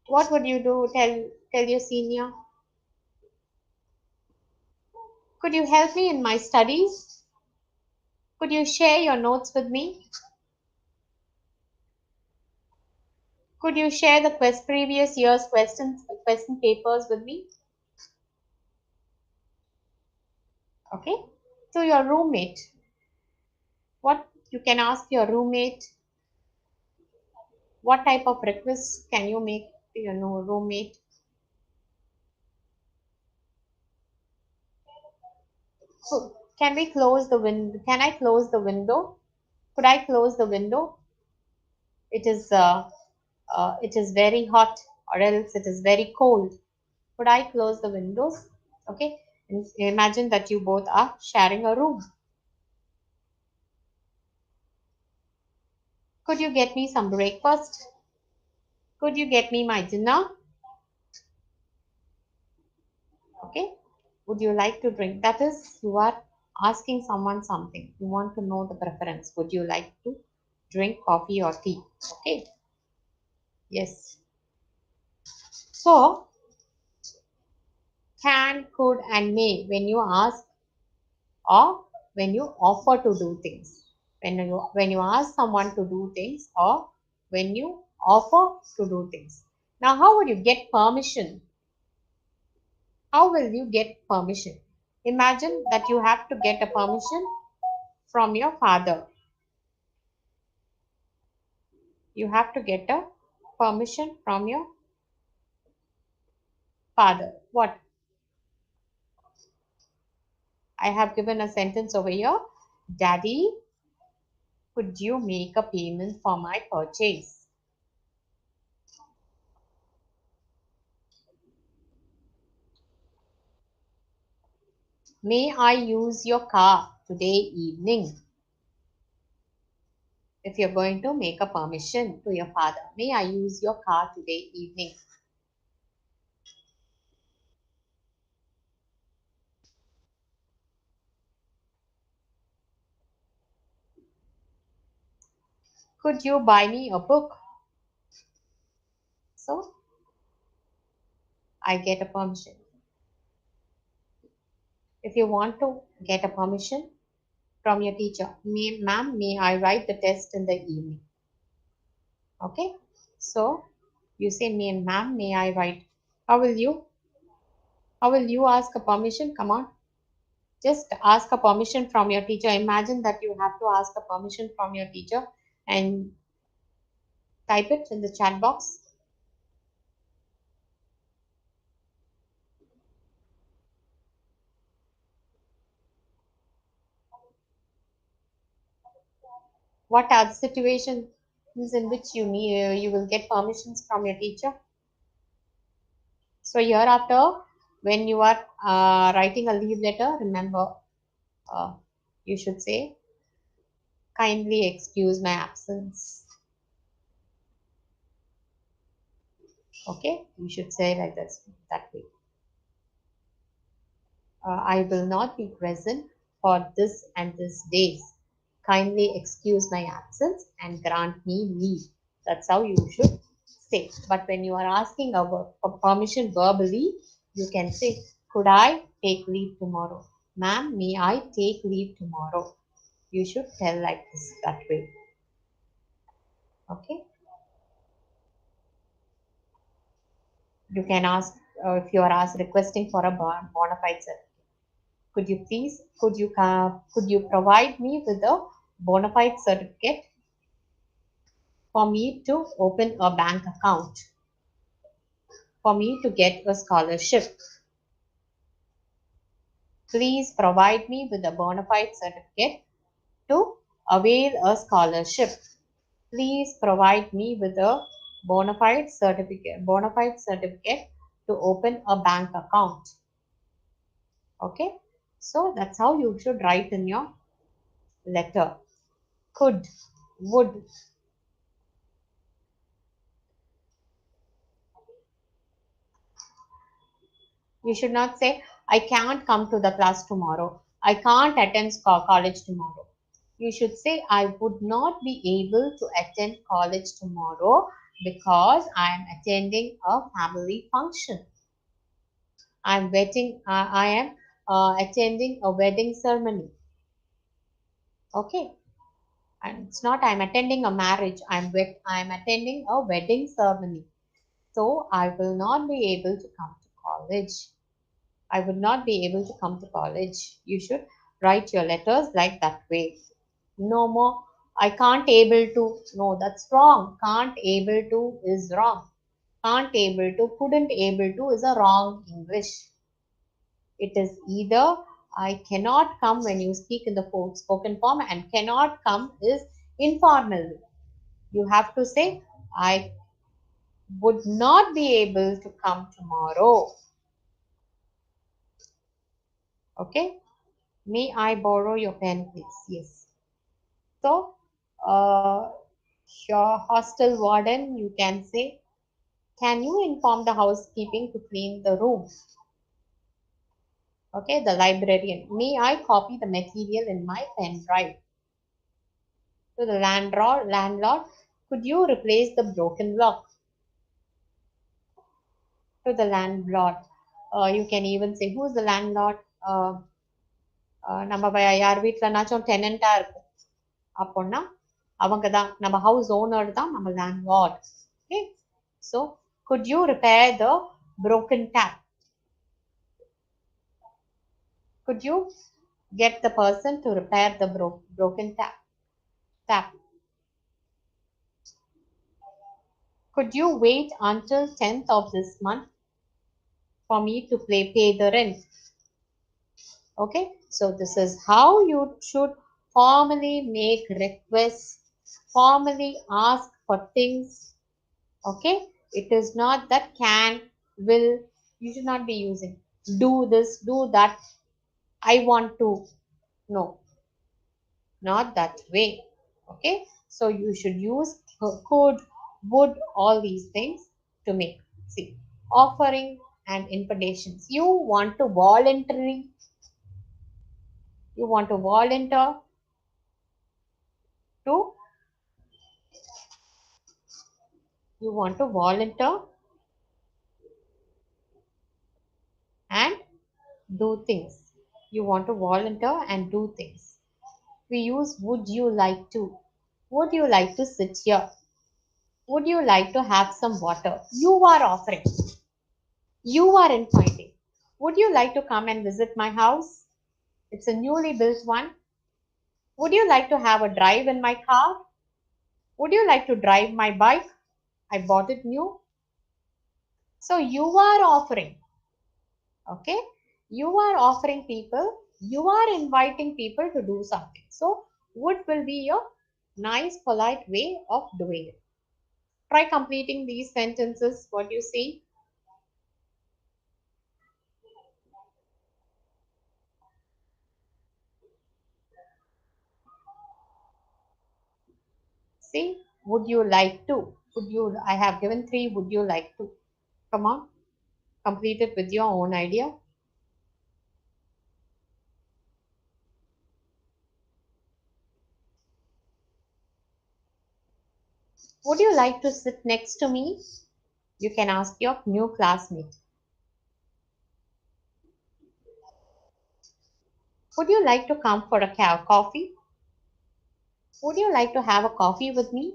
What would you do? Tell your senior. Could you help me in my studies? Could you share your notes with me? Could you share the previous year's question papers with me? Okay. To your roommate. What you can ask your roommate? What type of requests can you make to your roommate? So can we close the window? Can I close the window? Could I close the window? It is very hot, or else it is very cold. Could I close the windows? Okay. And imagine that you both are sharing a room. Could you get me some breakfast? Could you get me my dinner? Okay. Would you like to drink? That is, you are asking someone something. You want to know the preference. Would you like to drink coffee or tea? Okay. Yes. So, can, could, and may when you ask or when you offer to do things. When you ask someone to do things or when you offer to do things. Now, how would you get permission? How will you get permission? Imagine that you have to get a permission from your father. You have to get a permission from your father. What? I have given a sentence over here. Daddy, could you make a payment for my purchase? May I use your car today evening? If you're going to make a permission to your father, may I use your car today evening? Could you buy me a book? So I get a permission. If you want to get a permission from your teacher, ma'am, may I write the test in the evening? Okay. So you say, ma'am, may I write? How will you? How will you ask a permission? Come on. Just ask a permission from your teacher. Imagine that you have to ask a permission from your teacher and type it in the chat box. What are the situations in which you will get permissions from your teacher? So hereafter, when you are writing a leave letter, remember uh, you should say, kindly excuse my absence. Okay, you should say like this, that way. I will not be present for this and this days. Kindly excuse my absence and grant me leave. That's how you should say. But when you are asking a permission verbally, you can say, could I take leave tomorrow? Ma'am, may I take leave tomorrow? You should tell like this, that way. Okay. You can ask if you are asked requesting for a bona fide certificate. Could you provide me with a bona fide certificate for me to open a bank account, for me to get a scholarship? Please provide me with a bona fide certificate to avail a scholarship. Please provide me with a bona fide certificate to open a bank account. Okay, so that's how you should write in your letter. Could, would. You should not say, I can't come to the class tomorrow. I can't attend college tomorrow. You should say, I would not be able to attend college tomorrow because I am attending a family function. I am attending a wedding ceremony. Okay. And it's not I'm attending a marriage. I'm attending a wedding ceremony. So I will not be able to come to college. I would not be able to come to college. You should write your letters like that way. No more. I can't able to. No, that's wrong. Can't able to is wrong. Can't able to, couldn't able to is a wrong English. It is either I cannot come when you speak in the spoken form, and cannot come is informal. You have to say, I would not be able to come tomorrow. Okay. May I borrow your pen, please? Yes. So, uh, your hostel warden, you can say, can you inform the housekeeping to clean the room? Okay, the librarian, may I copy the material in my pen drive? To the landlord, could you replace the broken lock? To the landlord, you can even say, who's the landlord? நம்ம யார் வீட்டுலனாச்சும் டெனண்டா இருக்கும் அப்போன்னா அவங்க தான் நம்ம house owner தான் நம்ம landlord. Okay, so could you repair the broken tap? Could you get the person to repair the broken tap? Could you wait until 10th of this month for me to pay the rent? Okay, so this is how you should formally make requests, formally ask for things. Okay, it is not that can, will, you should not be using. Do this, do that, I want to. No, not that way. Okay, so you should use could, would, all these things to make. See, offering and invitations. You want to volunteer to, you want to volunteer and do things. You want to volunteer and do things. We use would you like to. Would you like to sit here? Would you like to have some water? You are offering. You are inviting. Would you like to come and visit my house? It's a newly built one. Would you like to have a drive in my car? Would you like to drive my bike? I bought it new. So you are offering. Okay, you are offering people, you are inviting people to do something. So would will be a nice polite way of doing it. Try completing these sentences. What you see? See, would you like to? Would you, I have given three, would you like to? Come on, complete it with your own idea. Would you like to sit next to me? You can ask your new classmate. Would you like to come for a coffee? Would you like to have a coffee with me?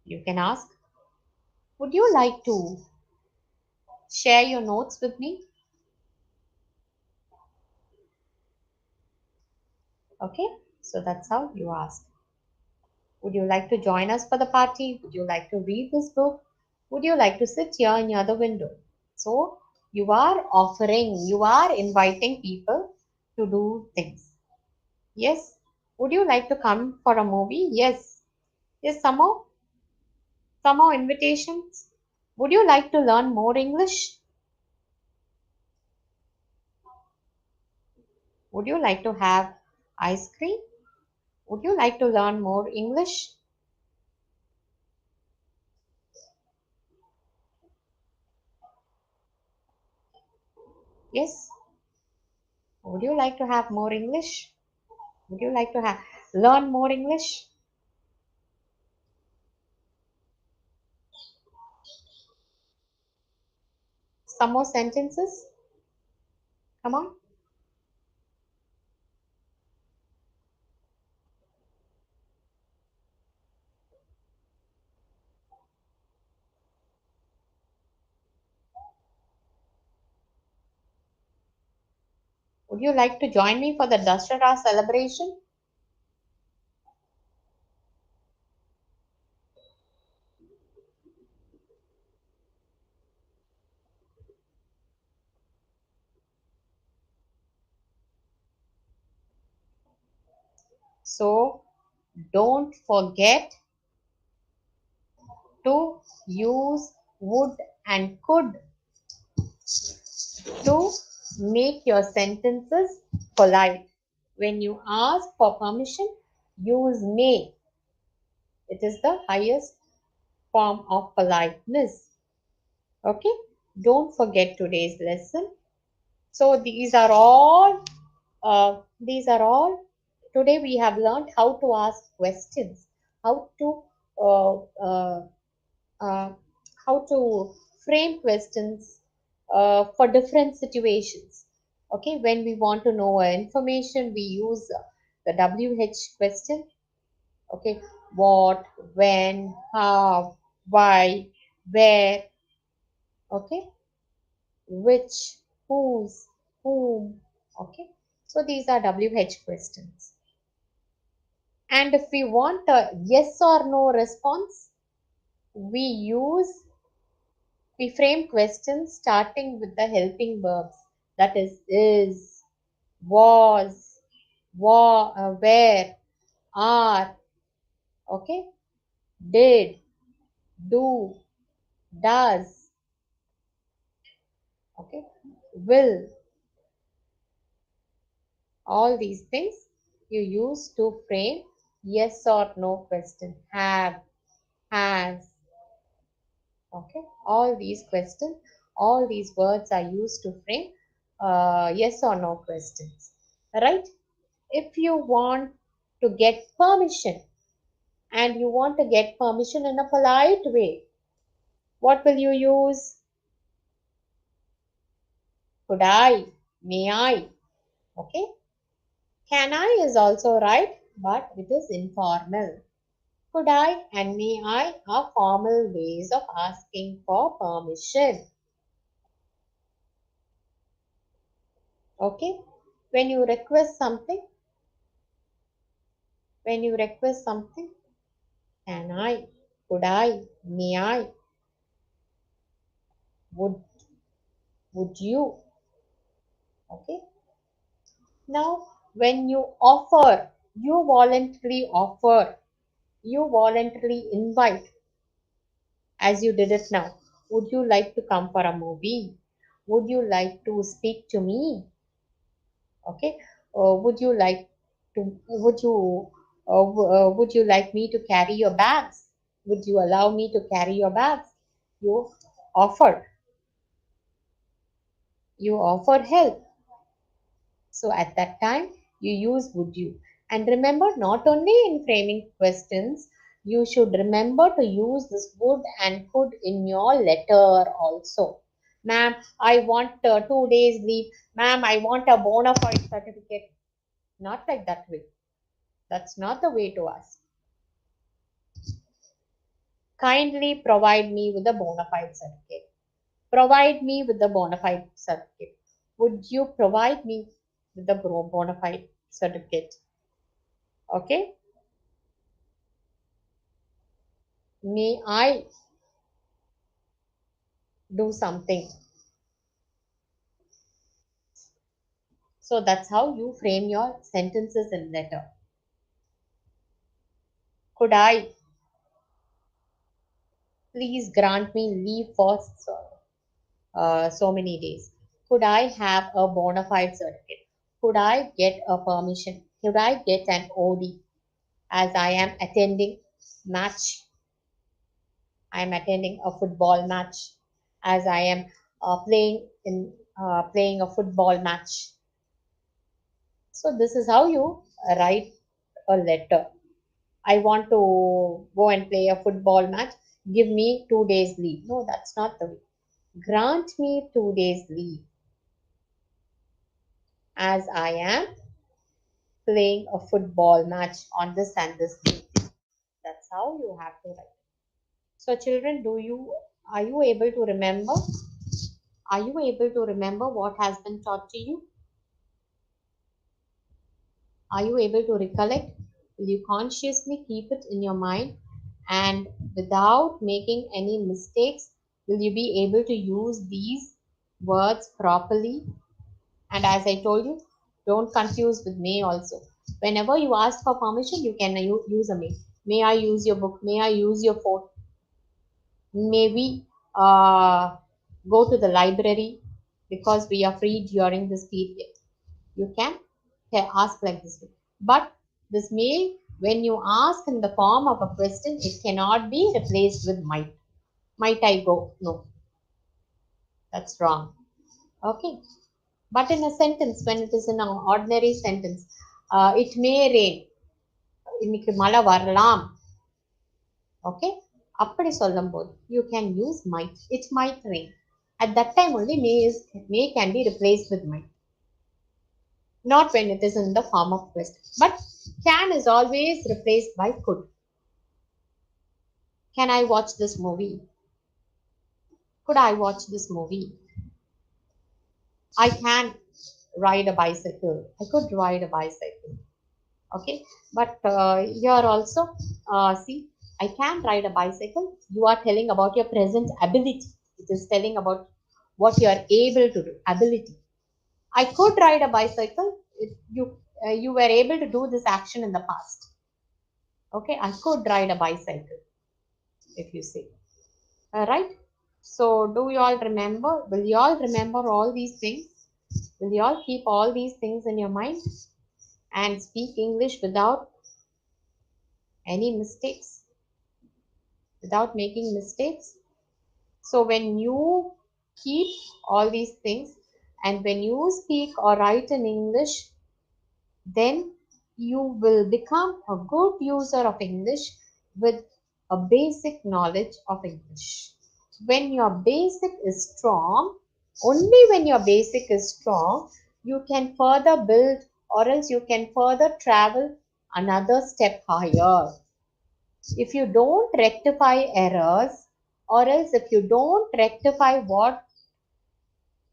You can ask. Would you like to share your notes with me? Okay, so that's how you ask. Would you like to join us for the party? Would you like to read this book? Would you like to sit here near the window? So you are offering, you are inviting people to do things. Yes. Would you like to come for a movie? Yes. Yes, some more invitations. Would you like to learn more English? Would you like to have ice cream? Would you like to learn more English? Yes. Would you like to have more English? Would you like to have learn more English? Some more sentences? Come on. Would you like to join me for the Dussehra celebration? So don't forget to use would and could to make your sentences polite. When you ask for permission, use may. It is the highest form of politeness. Okay, don't forget today's lesson. So these are all. Today we have learned how to ask questions, how to uh, uh, uh, how to frame questions for different situations. Okay, when we want to know information, we use the WH question. Okay, what, when, how, why, where. Okay, which, whose, whom. Okay, so these are WH questions. And if we want a yes or no response, we use We frame questions starting with the helping verbs, that is, was, where, are, okay, did, do, does, okay, will. All these things you use to frame yes or no question. Have, has, okay. All these questions, all these words are used to frame yes or no questions, right? If you want to get permission and you want to get permission in a polite way, what will you use? Could I? May I? Okay. Can I is also right, but it is informal. Could I and may I are formal ways of asking for permission. Okay. When you request something, when you request something, can I? Could I? May I? Would would you? Okay. Now, when you offer, you voluntarily invite, as you did it now. Would you like to come for a movie? Would you like to speak to me? Okay. Would you like to? Would you like me to carry your bags? Would you allow me to carry your bags? You offered. You offered help. So at that time, you use would you. And remember, not only in framing questions, you should remember to use this would and could in your letter also. Ma'am, I want 2 days leave. Ma'am, I want a bona fide certificate. Not like that way. That's not the way to ask. Kindly provide me with a bona fide certificate. Provide me with the bona fide certificate. Would you provide me with the bona fide certificate? Okay. May I do something? So that's how you frame your sentences in letter. Could I please grant me leave for so many days? Could I have a bona fide certificate? Could I get a permission? Could I get an OD as I am attending match? I am attending a football match as I am playing a football match. So this is how you write a letter. I want to go and play a football match. Give me 2 days leave. No, that's not the way. Grant me 2 days leave as I am playing a football match on this and this day. That's how you have to write. So children, are you able to remember? Are you able to remember what has been taught to you? Are you able to recollect? Will you consciously keep it in your mind and without making any mistakes, will you be able to use these words properly? And as I told you, don't confuse with may also. Whenever you ask for permission, you can use a may. May I use your book? May I use your phone? May we go to the library because we are free during this period? You can ask like this. But this may, when you ask in the form of a question, it cannot be replaced with might. Might I go? No, that's wrong. Okay. But in a sentence, when it is in an ordinary sentence, it may rain. இன்னைக்கு மழை வரலாம். Okay. அப்படி சொல்லும்போது you can use might. It might rain. At that time only may can be replaced with might. Not when it is in the form of question. But can is always replaced by could. Can I watch this movie? Could I watch this movie? I can ride a bicycle. I could ride a bicycle. Okay. But here also, see, I can ride a bicycle. You are telling about your present ability. It is telling about what you are able to do, ability. I could ride a bicycle. You were able to do this action in the past. Okay, I could ride a bicycle, if you say. Right? So, do you all remember? Will you all remember all these things? Will you all keep all these things in your mind and speak English without any mistakes, without making mistakes? So, when you keep all these things and when you speak or write in English, then you will become a good user of English with a basic knowledge of English. When your basic is strong, only when your basic is strong, you can further build or else you can further travel another step higher. If you don't rectify errors or else if you don't rectify what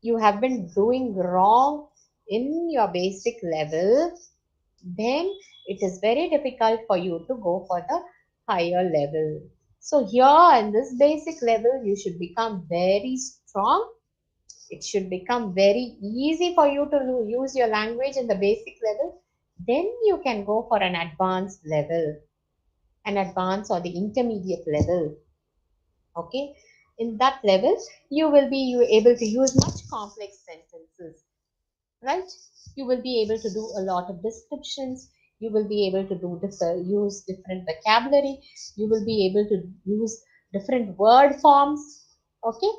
you have been doing wrong in your basic level, then it is very difficult for you to go for the higher level. So here in this basic level, you should become very strong. It should become very easy for you to use your language in the basic level. Then you can go for an advanced level, an advanced or the intermediate level. Okay, in that level, you will be able to use much complex sentences, right? You will be able to do a lot of descriptions. You will be able to use different vocabulary. You will be able to use different word forms. Okay,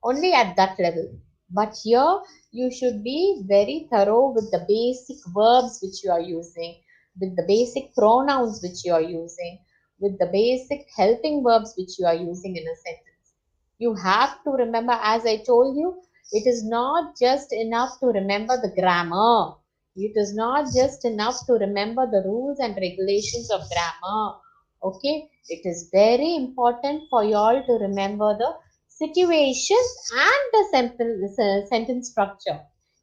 only at that level. But here you should be very thorough with the basic verbs which you are using, with the basic pronouns which you are using, with the basic helping verbs which you are using in a sentence. You have to remember, as I told you, it is not just enough to remember the grammar. It is not just enough to remember the rules and regulations of grammar. Okay, it is very important for you all to remember the situation and the sentence structure.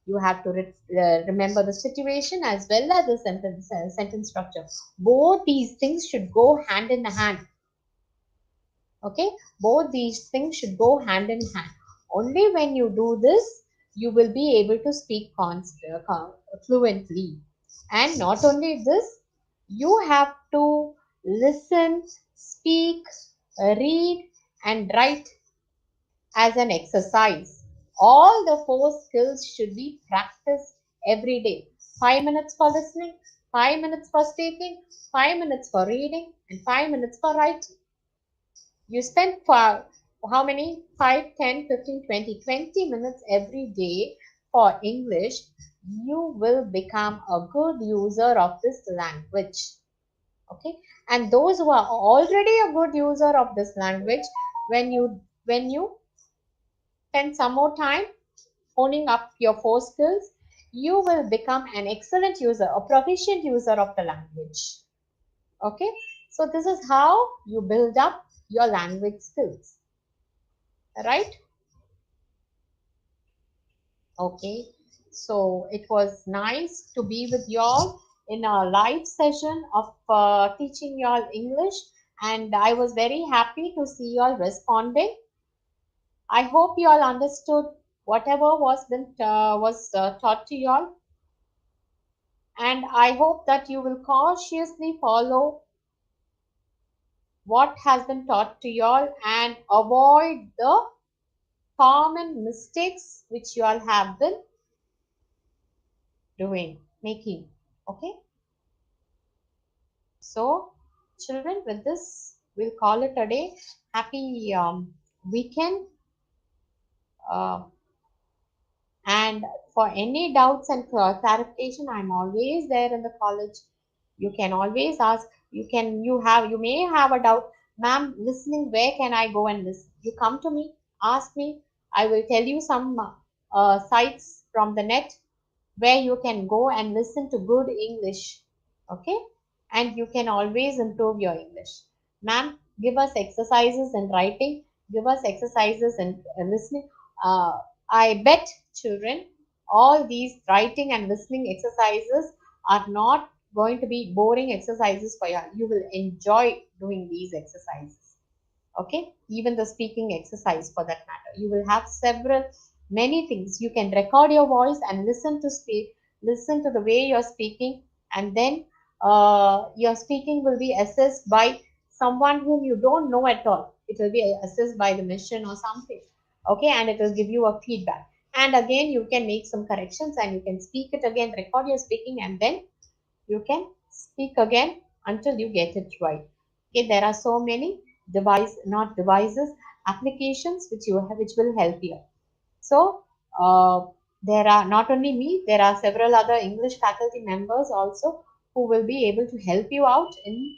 You have to remember the situation as well as the sentence structure. Both these things should go hand in hand. Okay, both these things should go hand in hand. Only when you do this, you will be able to speak fluently. And not only this, you have to listen, speak, read, and write as an exercise. All the four skills should be practiced every day. 5 minutes for listening, 5 minutes for speaking, 5 minutes for reading, and 5 minutes for writing. You spend for how many? 5, 10, 15, 20, 20 minutes every day for English. You will become a good user of this language. Okay, and those who are already a good user of this language, when you spend some more time honing up your four skills, you will become an excellent user, a proficient user of the language. Okay, so this is how you build up your language skills, right? Okay, so it was nice to be with y'all in a live session of teaching y'all English, and I was very happy to see y'all responding. I hope you all understood whatever was taught to you all, and I hope that you will cautiously follow what has been taught to you all and avoid the common mistakes which you all have been making. Okay, so children, with this, we'll call it a day. Happy weekend. Uh, And for any doubts and clarification, I'm always there in the college. You can always ask. You may have a doubt, ma'am. Listening, where can I go and listen? You come to me, ask me. I will tell you some sites from the net where you can go and listen to good English. Okay, and you can always improve your English. Ma'am, give us exercises in writing. Give us exercises in listening. I bet, children, all these writing and listening exercises are not going to be boring exercises for you. You will enjoy doing these exercises. Okay, even the speaking exercise for that matter. You will have many things. You can record your voice and listen to the way you're speaking, and then your speaking will be assessed by someone whom you don't know at all. It will be assessed by the mission or something. Okay, and it will give you a feedback. And again, you can make some corrections and you can speak it again, record your speaking, and then you can speak again until you get it right. Okay, there are so many not devices, applications which you have, which will help you. So there are not only me, there are several other English faculty members also who will be able to help you out in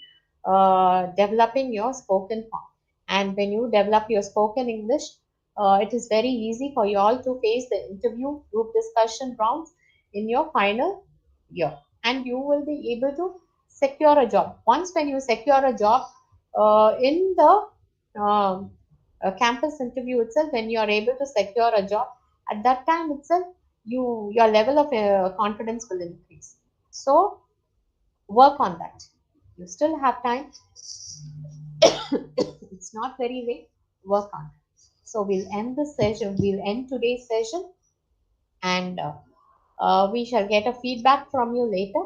developing your spoken form. And when you develop your spoken English, it is very easy for you all to face the interview group discussion rounds in your final year. And you will be able to secure a job. Once when you secure a job in the campus interview itself, when you are able to secure a job, at that time itself, your level of confidence will increase. So work on that. You still have time. It's not very late. Work on it. So we'll end this session. We'll end today's session, and we shall get a feedback from you later.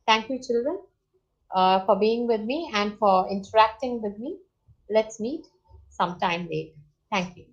Thank you, children, for being with me and for interacting with me. Let's meet sometime later. Thank you.